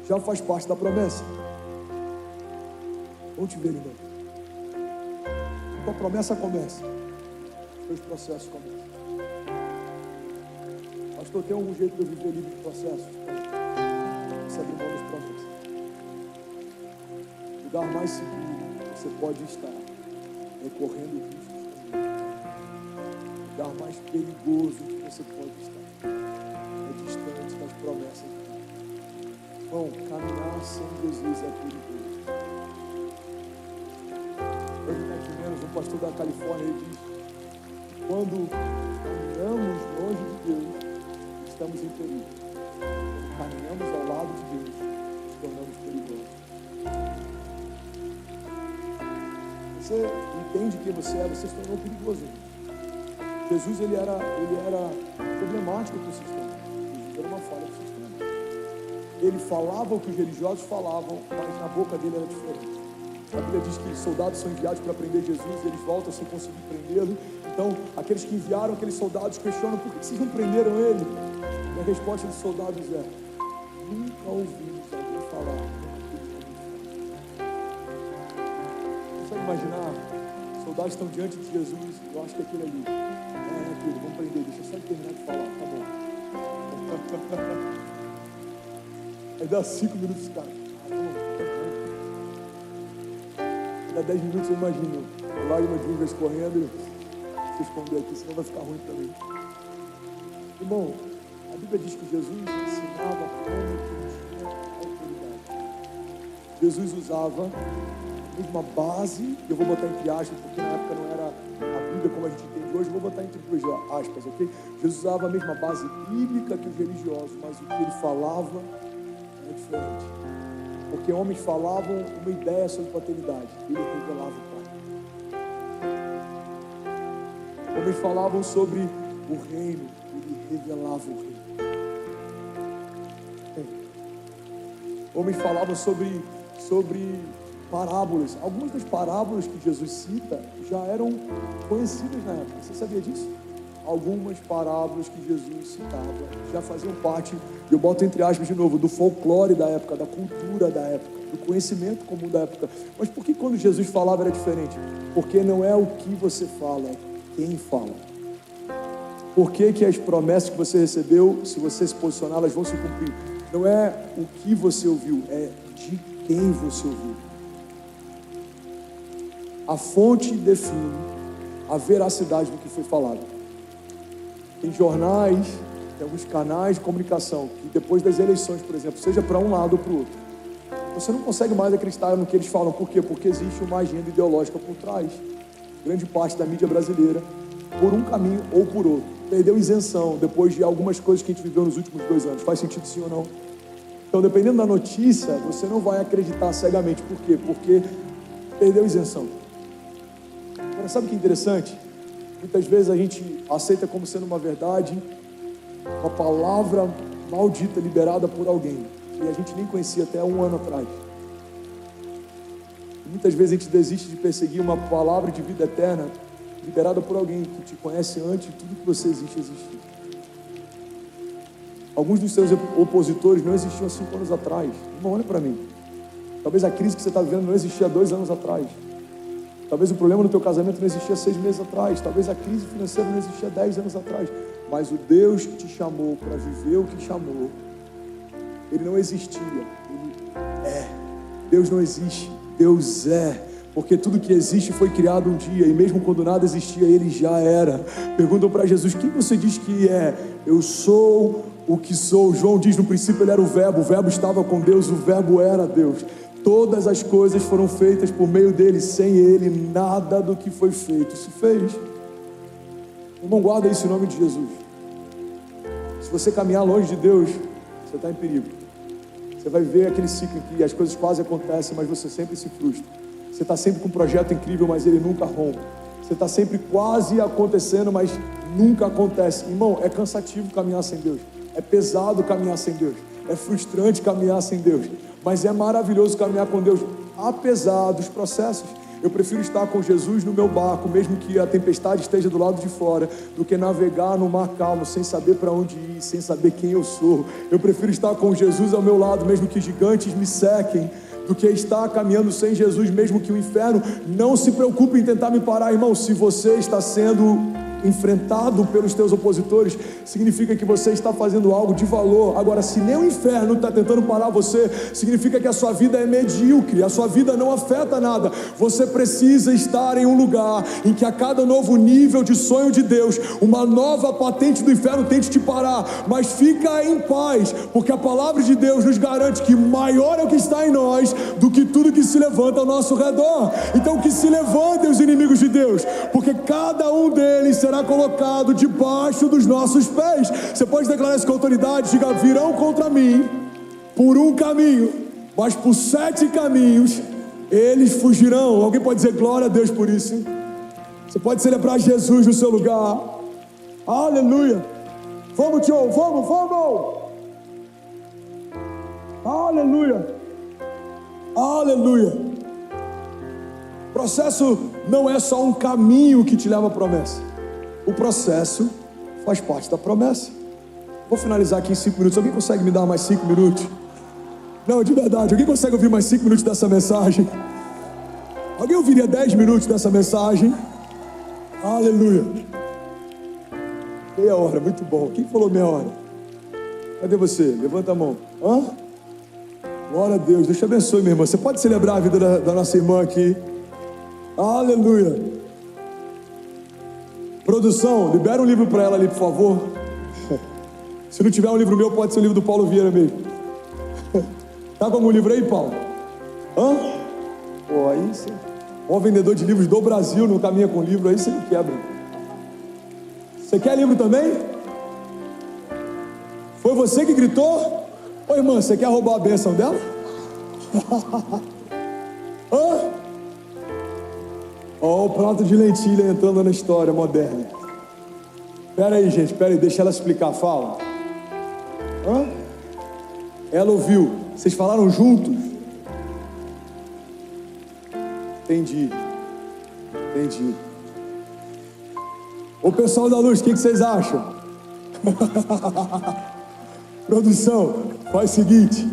já faz parte da promessa. Vamos te ver, irmão. Quando a promessa começa, os processos começam. Pastor, tem algum jeito de eu viver livre de processos? Você abre mão das promessas. O lugar mais seguro que você pode estar é correndo riscos. O lugar mais perigoso que você pode estar é distante das promessas de Deus. Irmão, caminhar sem Jesus é perigoso. Hoje, mais ou menos, um pastor da Califórnia, ele diz que quando caminhamos longe de Deus, estamos em perigo. Quando caminhamos ao lado de Deus, nos tornamos perigosos. Você entende quem você é, você se tornou perigoso. Jesus, ele era problemático para o sistema. Jesus era uma falha do sistema. Ele falava o que os religiosos falavam, mas na boca dele era diferente. A Bíblia diz que soldados são enviados para prender Jesus e eles voltam sem conseguir prendê-lo. Então, aqueles que enviaram aqueles soldados questionam: por que vocês não prenderam ele? E a resposta dos soldados é: nunca ouvimos alguém falar. Você pode imaginar, os soldados estão diante de Jesus, eu acho que é aquele ali. É aquilo, vamos prender, deixa eu só terminar de falar, tá bom. Aí dá 5 minutos, cara. Dá 10 minutos, eu imagino a lágrima de uvas correndo. Se esconder aqui, senão vai ficar ruim para mim. Irmão, a Bíblia diz que Jesus ensinava como que tinha autoridade. Jesus usava a mesma base, eu vou botar entre aspas, porque na época não era a Bíblia como a gente entende hoje, eu vou botar entre duas aspas, ok? Jesus usava a mesma base bíblica que os religiosos, mas o que ele falava era diferente. Porque homens falavam uma ideia sobre paternidade, ele revelava o Pai. Homens falavam sobre o reino, ele revelava o reino. Homens falavam sobre parábolas. Algumas das parábolas que Jesus cita já eram conhecidas na época. Você sabia disso? Algumas parábolas que Jesus citava já faziam parte, eu boto entre aspas de novo, do folclore da época, da cultura da época, do conhecimento comum da época. Mas por que quando Jesus falava era diferente? Porque não é o que você fala, é quem fala. Por que as promessas que você recebeu, se você se posicionar, elas vão se cumprir? Não é o que você ouviu, é de quem você ouviu. A fonte define a veracidade do que foi falado. Tem jornais, tem alguns canais de comunicação que depois das eleições, por exemplo, seja para um lado ou para o outro, você não consegue mais acreditar no que eles falam. Por quê? Porque existe uma agenda ideológica por trás. Grande parte da mídia brasileira, por um caminho ou por outro, perdeu isenção depois de algumas coisas que a gente viveu nos últimos 2 anos. Faz sentido sim ou não? Então, dependendo da notícia, você não vai acreditar cegamente. Por quê? Porque perdeu isenção. Agora, sabe o que é interessante? Muitas vezes a gente aceita como sendo uma verdade, uma palavra maldita liberada por alguém que a gente nem conhecia até 1 ano atrás. E muitas vezes a gente desiste de perseguir uma palavra de vida eterna liberada por alguém que te conhece antes de tudo que você existe existir. Alguns dos seus opositores não existiam há 5 anos atrás. Irmão, olha para mim. Talvez a crise que você está vivendo não existia há 2 anos atrás. Talvez o problema no teu casamento não existia 6 meses atrás. Talvez a crise financeira não existia 10 anos atrás. Mas o Deus que te chamou para viver o que te chamou, Ele não existia. Ele é. Deus não existe. Deus é. Porque tudo que existe foi criado um dia. E mesmo quando nada existia, Ele já era. Perguntam para Jesus: quem você diz que é? Eu sou o que sou. João diz: no princípio Ele era o Verbo estava com Deus, o Verbo era Deus. Todas as coisas foram feitas por meio dele. Sem Ele, nada do que foi feito se fez. Irmão, guarda isso em nome de Jesus. Se você caminhar longe de Deus, você está em perigo. Você vai ver aquele ciclo em que as coisas quase acontecem, mas você sempre se frustra. Você está sempre com um projeto incrível, mas ele nunca rompe. Você está sempre quase acontecendo, mas nunca acontece. Irmão, é cansativo caminhar sem Deus. É pesado caminhar sem Deus. É frustrante caminhar sem Deus. Mas é maravilhoso caminhar com Deus, apesar dos processos. Eu prefiro estar com Jesus no meu barco, mesmo que a tempestade esteja do lado de fora, do que navegar no mar calmo, sem saber para onde ir, sem saber quem eu sou. Eu prefiro estar com Jesus ao meu lado, mesmo que gigantes me sequem, do que estar caminhando sem Jesus, mesmo que o inferno não se preocupe em tentar me parar. Irmão, se você está sendo enfrentado pelos teus opositores, significa que você está fazendo algo de valor. Agora, se nem o inferno está tentando parar você, significa que a sua vida é medíocre, a sua vida não afeta nada. Você precisa estar em um lugar em que a cada novo nível de sonho de Deus, uma nova patente do inferno tente te parar, mas fica em paz, porque a palavra de Deus nos garante que maior é o que está em nós do que tudo que se levanta ao nosso redor. Então que se levantem os inimigos de Deus, porque cada um deles será colocado debaixo dos nossos pés. Você pode declarar isso com autoridade. Diga: virão contra mim por um caminho, mas por 7 caminhos eles fugirão. Alguém pode dizer glória a Deus por isso? Você pode celebrar Jesus no seu lugar. Aleluia. Vamos, tio, vamos. Aleluia. Aleluia. Processo não é só um caminho que te leva à promessa. O processo faz parte da promessa. Vou finalizar aqui em 5 minutos. Alguém consegue me dar mais 5 minutos? Não, de verdade. Alguém consegue ouvir mais 5 minutos dessa mensagem? Alguém ouviria 10 minutos dessa mensagem? Aleluia. Meia hora, muito bom. Quem falou meia hora? Cadê você? Levanta a mão. Hã? Glória a Deus. Deus te abençoe, minha irmã. Você pode celebrar a vida da nossa irmã aqui. Aleluia. Produção, libera um livro para ela ali, por favor. Se não tiver um livro meu, pode ser o livro do Paulo Vieira mesmo. Tá com algum livro aí, Paulo? Hã? Pô, aí você... O vendedor de livros do Brasil não caminha com livro, aí você me quebra. Você quer livro também? Foi você que gritou? Ô irmã, você quer roubar a bênção dela? Hã? Ó, o prato de lentilha entrando na história moderna. Pera aí, gente, deixa ela explicar, fala. Hã? Ela ouviu. Vocês falaram juntos? Entendi. Ô pessoal da luz, o que vocês acham? Produção, faz o seguinte: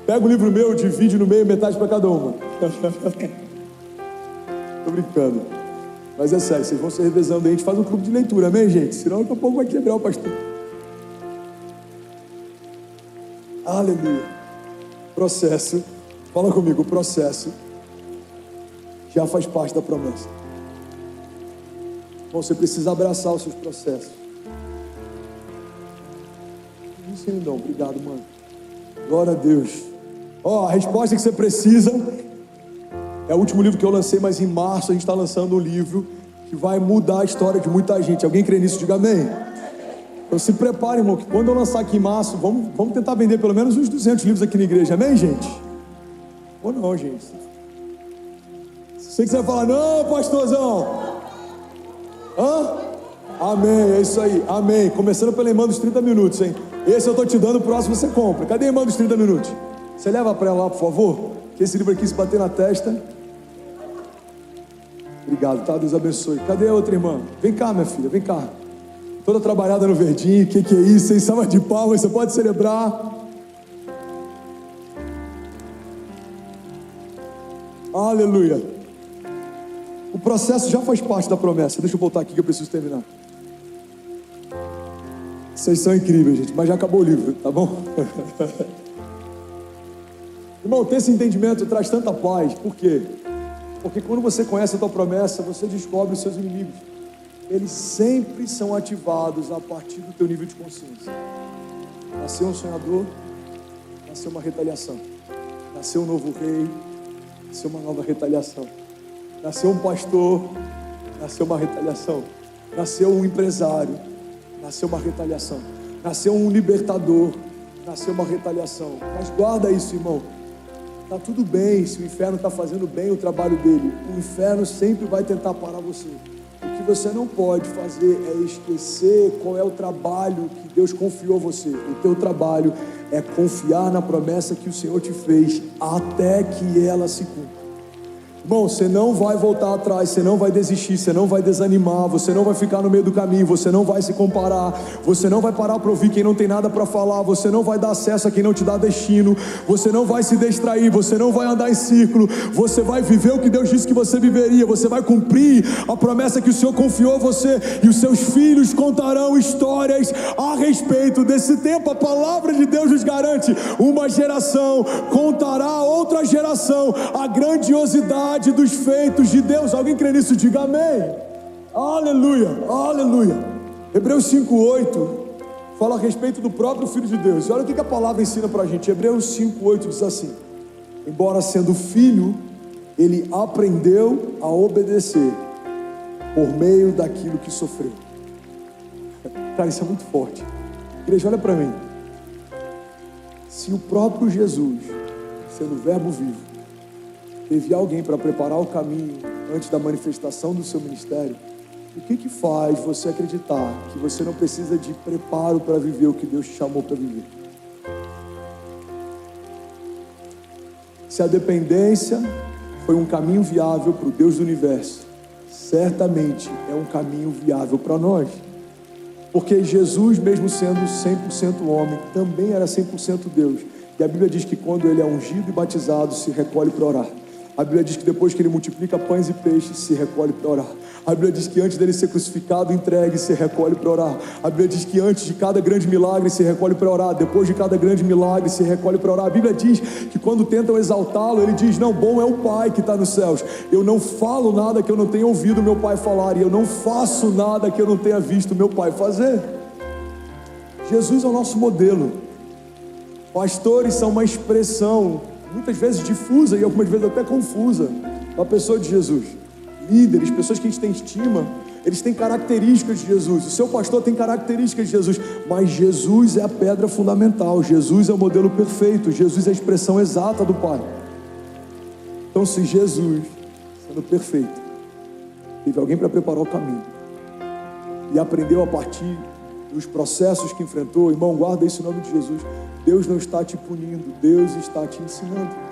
pega o livro meu, divide no meio, metade para cada uma. Tô brincando. Mas é sério, vocês vão se revezando aí. A gente faz um clube de leitura, amém, gente? Senão daqui a pouco vai quebrar o pastor. Aleluia. Processo. Fala comigo, o processo já faz parte da promessa. Bom, você precisa abraçar os seus processos. queridão. Obrigado, mano. Glória a Deus. A resposta que você precisa é o último livro que eu lancei, mas em março a gente está lançando um livro que vai mudar a história de muita gente. Alguém crê nisso? Diga amém. Então se prepare, irmão, que quando eu lançar aqui em março, vamos tentar vender pelo menos uns 200 livros aqui na igreja. Amém, gente? Ou não, gente? Sei que você vai falar, não, pastorzão. Amém, é isso aí, amém. Começando pela irmã dos 30 minutos, hein? Esse eu tô te dando, o próximo você compra. Cadê a irmã dos 30 minutos? Você leva pra ela lá, por favor? Que esse livro aqui, se bater na testa. Obrigado, tá? Deus abençoe. Cadê a outra irmã? Vem cá, minha filha, vem cá. Toda trabalhada no verdinho, o que é isso? Sem salva de palmas, você pode celebrar. Aleluia. O processo já faz parte da promessa. Deixa eu voltar aqui que eu preciso terminar. Vocês são incríveis, gente, mas já acabou o livro, tá bom? Irmão, ter esse entendimento traz tanta paz. Por quê? Porque quando você conhece a tua promessa, você descobre os seus inimigos. Eles sempre são ativados a partir do teu nível de consciência. Nasceu um sonhador, nasceu uma retaliação. Nasceu um novo rei, nasceu uma nova retaliação. Nasceu um pastor, nasceu uma retaliação. Nasceu um empresário, nasceu uma retaliação. Nasceu um libertador, nasceu uma retaliação. Mas guarda isso, irmão. Está tudo bem se o inferno está fazendo bem o trabalho dele. O inferno sempre vai tentar parar você. O que você não pode fazer é esquecer qual é o trabalho que Deus confiou a você. O teu trabalho é confiar na promessa que o Senhor te fez até que ela se cumpra. Irmão, você não vai voltar atrás, você não vai desistir, você não vai desanimar, você não vai ficar no meio do caminho, você não vai se comparar, você não vai parar para ouvir quem não tem nada para falar, você não vai dar acesso a quem não te dá destino, você não vai se distrair, você não vai andar em círculo, você vai viver o que Deus disse que você viveria, você vai cumprir a promessa que o Senhor confiou a você, e os seus filhos contarão histórias a respeito desse tempo. A palavra de Deus nos garante, uma geração contará a outra geração a grandiosidade dos feitos de Deus. Alguém crê nisso? Diga amém. Aleluia, aleluia. Hebreus 5:8 fala a respeito do próprio Filho de Deus. E olha o que a palavra ensina pra gente. Hebreus 5:8 diz assim: embora sendo filho, ele aprendeu a obedecer por meio daquilo que sofreu. Cara, isso é muito forte. Igreja, olha pra mim. Se o próprio Jesus, sendo o verbo vivo, teve alguém para preparar o caminho antes da manifestação do seu ministério, o que faz você acreditar que você não precisa de preparo para viver o que Deus te chamou para viver? Se a dependência foi um caminho viável para o Deus do universo, certamente é um caminho viável para nós. Porque Jesus, mesmo sendo 100% homem, também era 100% Deus. E a Bíblia diz que quando ele é ungido e batizado, se recolhe para orar. A Bíblia diz que depois que ele multiplica pães e peixes, se recolhe para orar. A Bíblia diz que antes dele ser crucificado, entregue, se recolhe para orar. A Bíblia diz que antes de cada grande milagre, se recolhe para orar. Depois de cada grande milagre, se recolhe para orar. A Bíblia diz que quando tentam exaltá-lo, ele diz: não, bom é o Pai que está nos céus. Eu não falo nada que eu não tenha ouvido meu Pai falar, e eu não faço nada que eu não tenha visto meu Pai fazer. Jesus é o nosso modelo. Pastores são uma expressão muitas vezes difusa e algumas vezes até confusa da pessoa de Jesus. Líderes, pessoas que a gente tem estima, eles têm características de Jesus. O seu pastor tem características de Jesus, mas Jesus é a pedra fundamental. Jesus é o modelo perfeito. Jesus é a expressão exata do Pai. Então, se Jesus, sendo perfeito, teve alguém para preparar o caminho e aprendeu a partir dos processos que enfrentou, irmão, guarda isso em nome de Jesus. Deus não está te punindo, Deus está te ensinando.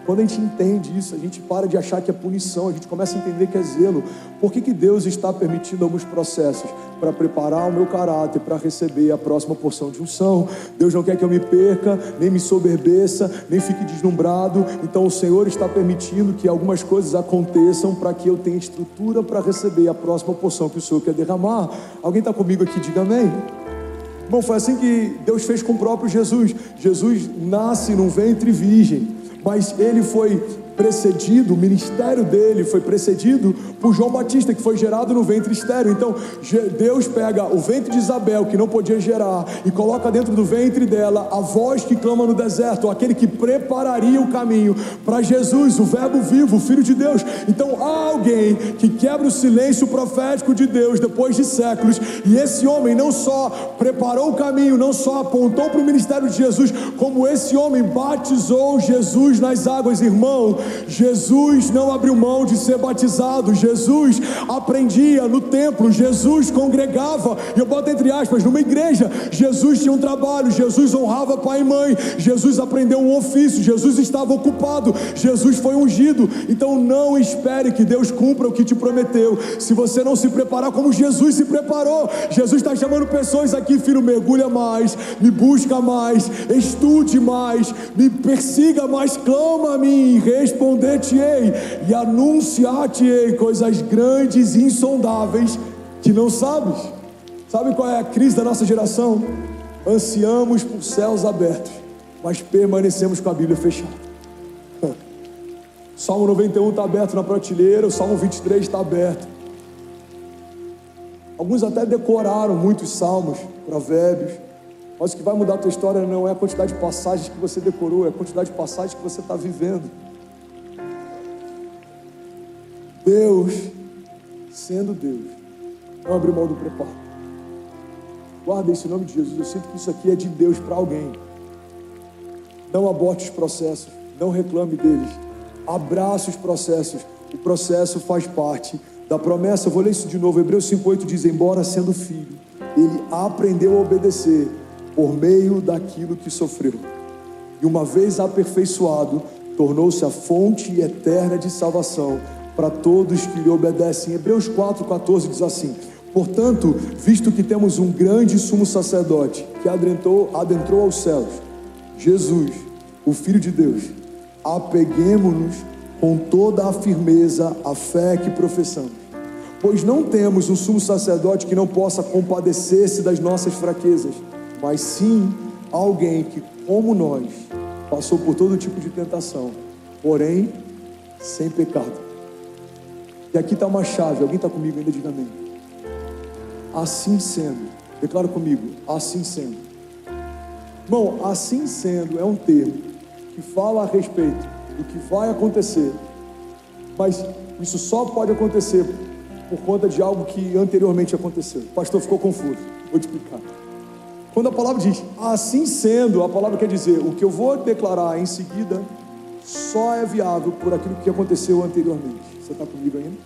Quando a gente entende isso, a gente para de achar que é punição, a gente começa a entender que é zelo. Por que Deus está permitindo alguns processos? Para preparar o meu caráter, para receber a próxima porção de unção. Deus não quer que eu me perca, nem me soberbeça, nem fique deslumbrado. Então o Senhor está permitindo que algumas coisas aconteçam para que eu tenha estrutura para receber a próxima porção que o Senhor quer derramar. Alguém está comigo aqui? Diga amém. Bom, foi assim que Deus fez com o próprio Jesus. Jesus nasce num ventre virgem, mas ele foi precedido, o ministério dele foi precedido por João Batista, que foi gerado no ventre estéril. Então Deus pega o ventre de Isabel, que não podia gerar, e coloca dentro do ventre dela a voz que clama no deserto, aquele que prepararia o caminho para Jesus, o verbo vivo, o Filho de Deus. Então há alguém que quebra o silêncio profético de Deus depois de séculos, e esse homem não só preparou o caminho, não só apontou para o ministério de Jesus, como esse homem batizou Jesus nas águas. Irmão, Jesus não abriu mão de ser batizado. Jesus aprendia no templo, Jesus congregava, e eu boto entre aspas, numa igreja. Jesus tinha um trabalho, Jesus honrava pai e mãe, Jesus aprendeu um ofício, Jesus estava ocupado, Jesus foi ungido. Então não espere que Deus cumpra o que te prometeu, se você não se preparar como Jesus se preparou. Jesus está chamando pessoas aqui: filho, mergulha mais, me busca mais, estude mais, me persiga mais, clama a mim, responder-te-ei e anunciar-te-ei coisas grandes e insondáveis que não sabes. Sabe qual é a crise da nossa geração? Ansiamos por céus abertos, mas permanecemos com a Bíblia fechada. Salmo 91 está aberto na prateleira, o Salmo 23 está aberto. Alguns até decoraram muitos salmos, provérbios, mas o que vai mudar a tua história não é a quantidade de passagens que você decorou, é a quantidade de passagens que você está vivendo. Deus, sendo Deus, não abriu mão do preparo. Guarda isso em nome de Jesus. Eu sinto que isso aqui é de Deus para alguém. Não aborte os processos, não reclame deles, abraça os processos. O processo faz parte da promessa. Eu vou ler isso de novo. Hebreus 5:8 diz: embora sendo filho, ele aprendeu a obedecer por meio daquilo que sofreu, e uma vez aperfeiçoado, tornou-se a fonte eterna de salvação para todos que lhe obedecem. Hebreus 4:14 diz assim: portanto, visto que temos um grande sumo sacerdote que adentrou aos céus, Jesus, o Filho de Deus, apeguemo-nos com toda a firmeza à fé que professamos, pois não temos um sumo sacerdote que não possa compadecer-se das nossas fraquezas, mas sim alguém que, como nós, passou por todo tipo de tentação, porém sem pecado. E aqui está uma chave. Alguém está comigo ainda? Diga amém. Assim sendo, declara comigo: assim sendo. Irmão, assim sendo é um termo que fala a respeito do que vai acontecer, mas isso só pode acontecer por conta de algo que anteriormente aconteceu. O pastor ficou confuso, vou te explicar. Quando a palavra diz assim sendo, a palavra quer dizer: o que eu vou declarar em seguida só é viável por aquilo que aconteceu anteriormente. Você está comigo ainda?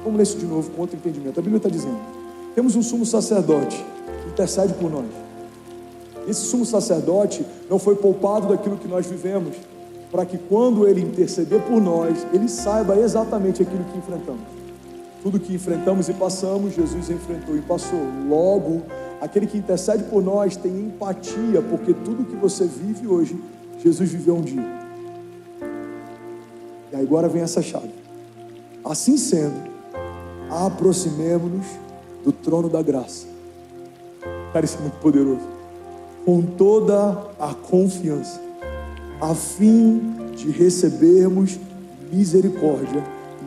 Vamos ler isso de novo com outro entendimento. A Bíblia está dizendo: temos um sumo sacerdote que intercede por nós. Esse sumo sacerdote não foi poupado daquilo que nós vivemos, para que quando ele interceder por nós, ele saiba exatamente aquilo que enfrentamos. Tudo que enfrentamos e passamos, Jesus enfrentou e passou. Logo, aquele que intercede por nós tem empatia, porque tudo que você vive hoje, Jesus viveu um dia. E agora vem essa chave. Assim sendo, aproximemo-nos do trono da graça. Cara, isso é muito poderoso. Com toda a confiança, a fim de recebermos misericórdia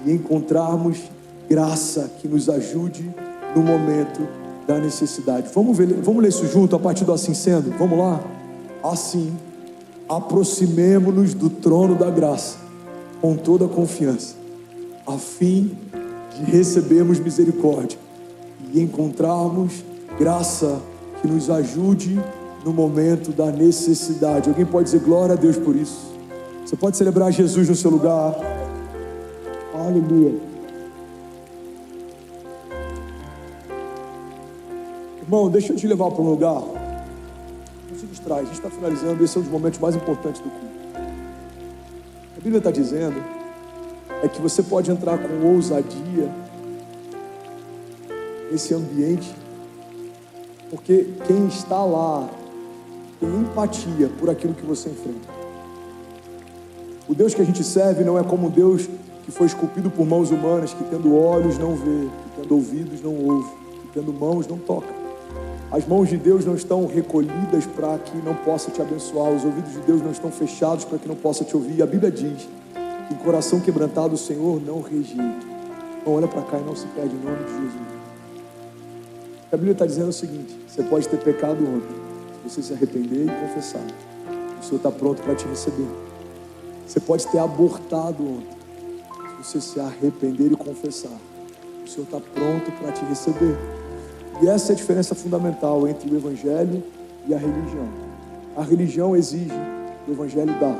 e encontrarmos graça que nos ajude no momento da necessidade. Vamos ler isso junto a partir do assim sendo? Vamos lá? Assim, aproximemo-nos do trono da graça com toda a confiança, a fim de recebermos misericórdia e encontrarmos graça que nos ajude no momento da necessidade. Alguém pode dizer glória a Deus por isso? Você pode celebrar Jesus no seu lugar. Aleluia. Irmão, deixa eu te levar para um lugar. Não se distrai, a gente está finalizando. Esse é um dos momentos mais importantes do culto. A Bíblia está dizendo que você pode entrar com ousadia nesse ambiente, porque quem está lá tem empatia por aquilo que você enfrenta. O Deus que a gente serve não é como um Deus que foi esculpido por mãos humanas, que tendo olhos não vê, que tendo ouvidos não ouve, que tendo mãos não toca. As mãos de Deus não estão recolhidas para que não possa te abençoar. Os ouvidos de Deus não estão fechados para que não possa te ouvir. A Bíblia diz que em coração quebrantado o Senhor não rejeita. Então olha para cá e não se perde em nome de Jesus. A Bíblia está dizendo o seguinte: você pode ter pecado ontem, se você se arrepender e confessar, o Senhor está pronto para te receber. Você pode ter abortado ontem, se você se arrepender e confessar, o Senhor está pronto para te receber. E essa é a diferença fundamental entre o Evangelho e a religião. A religião exige, o Evangelho dá.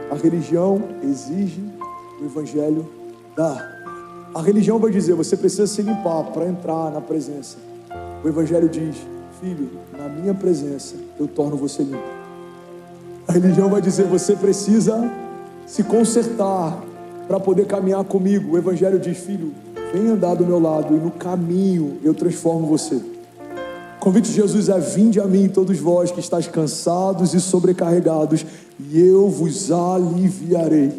A religião exige, o Evangelho dá. A religião vai dizer, você precisa se limpar para entrar na presença. O Evangelho diz, filho, na minha presença eu torno você limpo. A religião vai dizer, você precisa se consertar para poder caminhar comigo. O Evangelho diz, filho, vem andar do meu lado e no caminho eu transformo você. O convite de Jesus é: vinde a mim todos vós que estáis cansados e sobrecarregados, e eu vos aliviarei.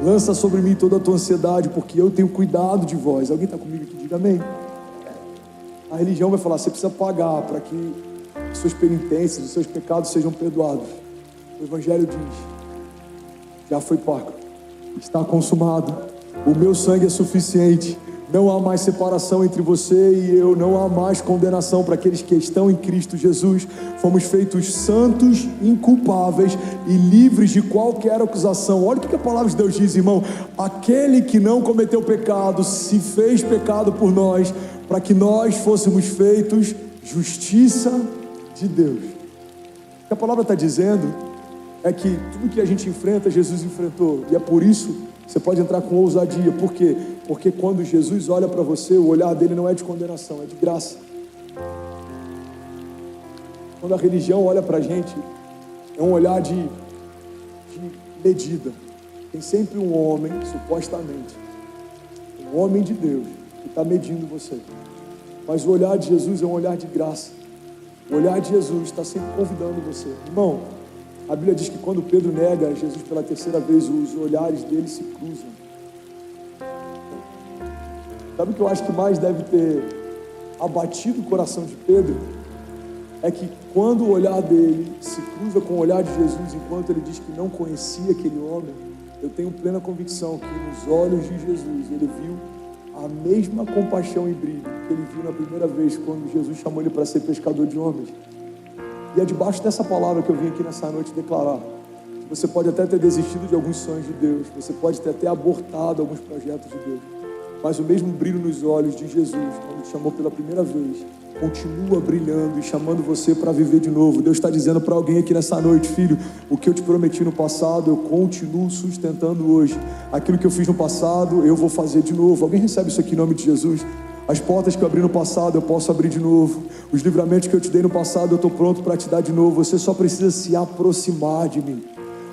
Lança sobre mim toda a tua ansiedade, porque eu tenho cuidado de vós. Alguém está comigo aqui? Diga amém. A religião vai falar, você precisa pagar para que suas penitências, os seus pecados sejam perdoados. O Evangelho diz, já foi pago, está consumado, o meu sangue é suficiente. Não há mais separação entre você e eu, não há mais condenação para aqueles que estão em Cristo Jesus. Fomos feitos santos, inculpáveis e livres de qualquer acusação. Olha o que a palavra de Deus diz, irmão. Aquele que não cometeu pecado se fez pecado por nós, para que nós fôssemos feitos justiça de Deus. O que a palavra está dizendo é que tudo que a gente enfrenta, Jesus enfrentou. E é por isso você pode entrar com ousadia. Por quê? Porque quando Jesus olha para você, o olhar dele não é de condenação, é de graça. Quando a religião olha para a gente, é um olhar de medida. Tem sempre um homem, supostamente, um homem de Deus, que está medindo você. Mas o olhar de Jesus é um olhar de graça. O olhar de Jesus está sempre convidando você. Irmão, a Bíblia diz que quando Pedro nega Jesus pela terceira vez, os olhares dele se cruzam. Sabe o que eu acho que mais deve ter abatido o coração de Pedro? É que quando o olhar dele se cruza com o olhar de Jesus, enquanto ele diz que não conhecia aquele homem, eu tenho plena convicção que nos olhos de Jesus ele viu a mesma compaixão e brilho que ele viu na primeira vez quando Jesus chamou ele para ser pescador de homens. E é debaixo dessa palavra que eu vim aqui nessa noite declarar. Você pode até ter desistido de alguns sonhos de Deus, você pode ter até abortado alguns projetos de Deus, mas o mesmo brilho nos olhos de Jesus, quando te chamou pela primeira vez, continua brilhando e chamando você para viver de novo. Deus está dizendo para alguém aqui nessa noite, filho, o que eu te prometi no passado, eu continuo sustentando hoje. Aquilo que eu fiz no passado, eu vou fazer de novo. Alguém recebe isso aqui em nome de Jesus? As portas que eu abri no passado, eu posso abrir de novo. Os livramentos que eu te dei no passado, eu estou pronto para te dar de novo. Você só precisa se aproximar de mim.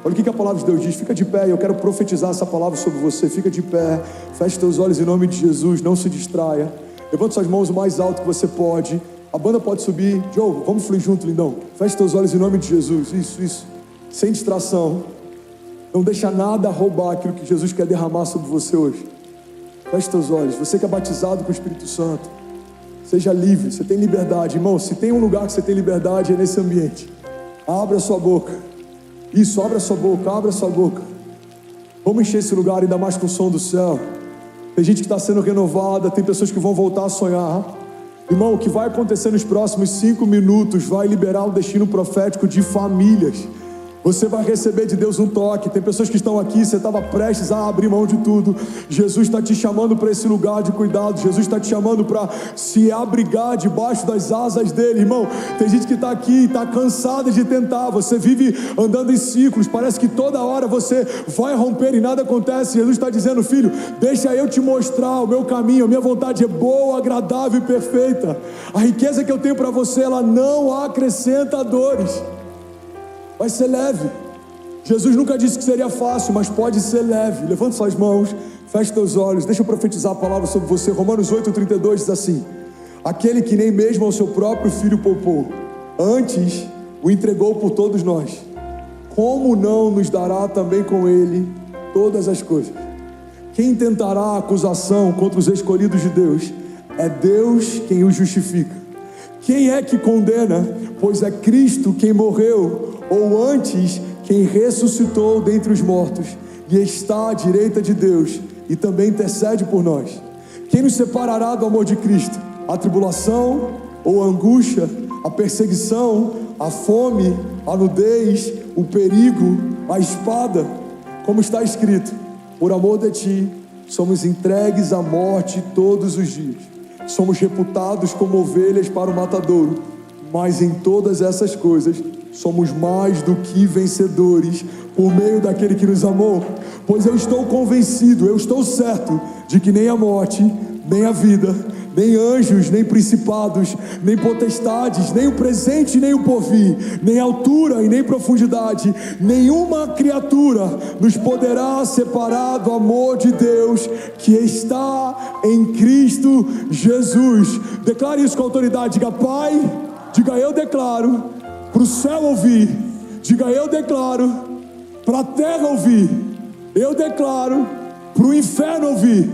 Olha o que a palavra de Deus diz. Fica de pé, eu quero profetizar essa palavra sobre você. Fica de pé, feche teus olhos em nome de Jesus, não se distraia. Levanta suas mãos o mais alto que você pode. A banda pode subir. Joe, vamos fluir junto, lindão. Feche teus olhos em nome de Jesus. Isso. Sem distração. Não deixa nada roubar aquilo que Jesus quer derramar sobre você hoje. Feche teus olhos. Você que é batizado com o Espírito Santo, seja livre, você tem liberdade. Irmão, se tem um lugar que você tem liberdade, é nesse ambiente. Abra a sua boca. Isso, abra a sua boca. Vamos encher esse lugar ainda mais com o som do céu. Tem gente que está sendo renovada, tem pessoas que vão voltar a sonhar. Irmão, o que vai acontecer nos próximos 5 minutos vai liberar o destino profético de famílias. Você vai receber de Deus um toque. Tem pessoas que estão aqui, você estava prestes a abrir mão de tudo. Jesus está te chamando para esse lugar de cuidado. Jesus está te chamando para se abrigar debaixo das asas dele. Irmão, tem gente que está aqui e está cansada de tentar. Você vive andando em ciclos. Parece que toda hora você vai romper e nada acontece. Jesus está dizendo, filho, deixa eu te mostrar o meu caminho. A minha vontade é boa, agradável e perfeita. A riqueza que eu tenho para você, ela não acrescenta dores. Vai ser leve. Jesus nunca disse que seria fácil, mas pode ser leve. Levanta suas mãos, feche teus olhos. Deixa eu profetizar a palavra sobre você. Romanos 8:32 diz assim: aquele que nem mesmo ao seu próprio filho poupou, antes o entregou por todos nós, como não nos dará também com ele todas as coisas? Quem tentará acusação contra os escolhidos de Deus? É Deus quem os justifica. Quem é que condena? Pois é Cristo quem morreu, ou antes, quem ressuscitou dentre os mortos, e está à direita de Deus, e também intercede por nós. Quem nos separará do amor de Cristo? A tribulação ou a angústia, a perseguição, a fome, a nudez, o perigo, a espada? Como está escrito: por amor de ti, somos entregues à morte todos os dias. Somos reputados como ovelhas para o matadouro, mas em todas essas coisas somos mais do que vencedores por meio daquele que nos amou. Pois eu estou convencido, eu estou certo de que nem a morte, nem a vida, nem anjos, nem principados, nem potestades, nem o presente, nem o porvir, nem altura e nem profundidade, nenhuma criatura nos poderá separar do amor de Deus que está em Cristo Jesus. Declare isso com autoridade. Diga: Pai, diga: eu declaro para o céu ouvir. Diga: eu declaro para a terra ouvir. Eu declaro para o inferno ouvir.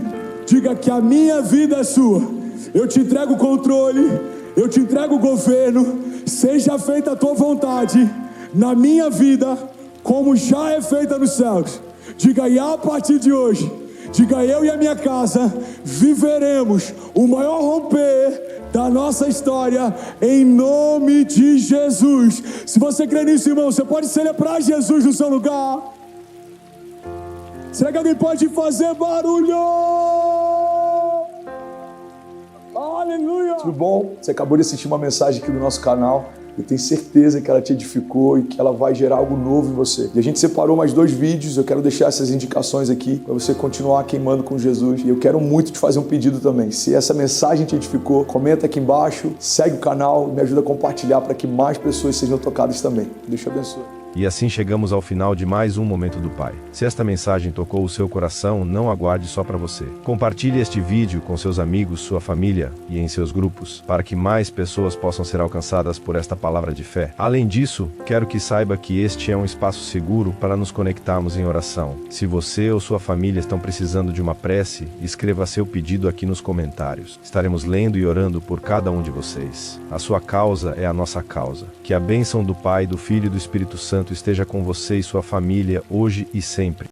Diga que a minha vida é sua. Eu te entrego o controle, eu te entrego o governo. Seja feita a tua vontade na minha vida, como já é feita nos céus. Diga: e a partir de hoje, diga: eu e a minha casa viveremos o maior romper da nossa história, em nome de Jesus. Se você crê nisso, irmão, você pode celebrar Jesus no seu lugar. Será que alguém pode fazer barulho? Aleluia! Tudo bom? Você acabou de assistir uma mensagem aqui do nosso canal. Eu tenho certeza que ela te edificou e que ela vai gerar algo novo em você. E a gente separou mais 2 vídeos. Eu quero deixar essas indicações aqui para você continuar queimando com Jesus. E eu quero muito te fazer um pedido também. Se essa mensagem te edificou, comenta aqui embaixo, segue o canal e me ajuda a compartilhar para que mais pessoas sejam tocadas também. Deus te abençoe. E assim chegamos ao final de mais um Momento do Pai. Se esta mensagem tocou o seu coração, não aguarde só para você. Compartilhe este vídeo com seus amigos, sua família e em seus grupos, para que mais pessoas possam ser alcançadas por esta palavra de fé. Além disso, quero que saiba que este é um espaço seguro para nos conectarmos em oração. Se você ou sua família estão precisando de uma prece, escreva seu pedido aqui nos comentários. Estaremos lendo e orando por cada um de vocês. A sua causa é a nossa causa. Que a bênção do Pai, do Filho e do Espírito Santo esteja com você e sua família hoje e sempre.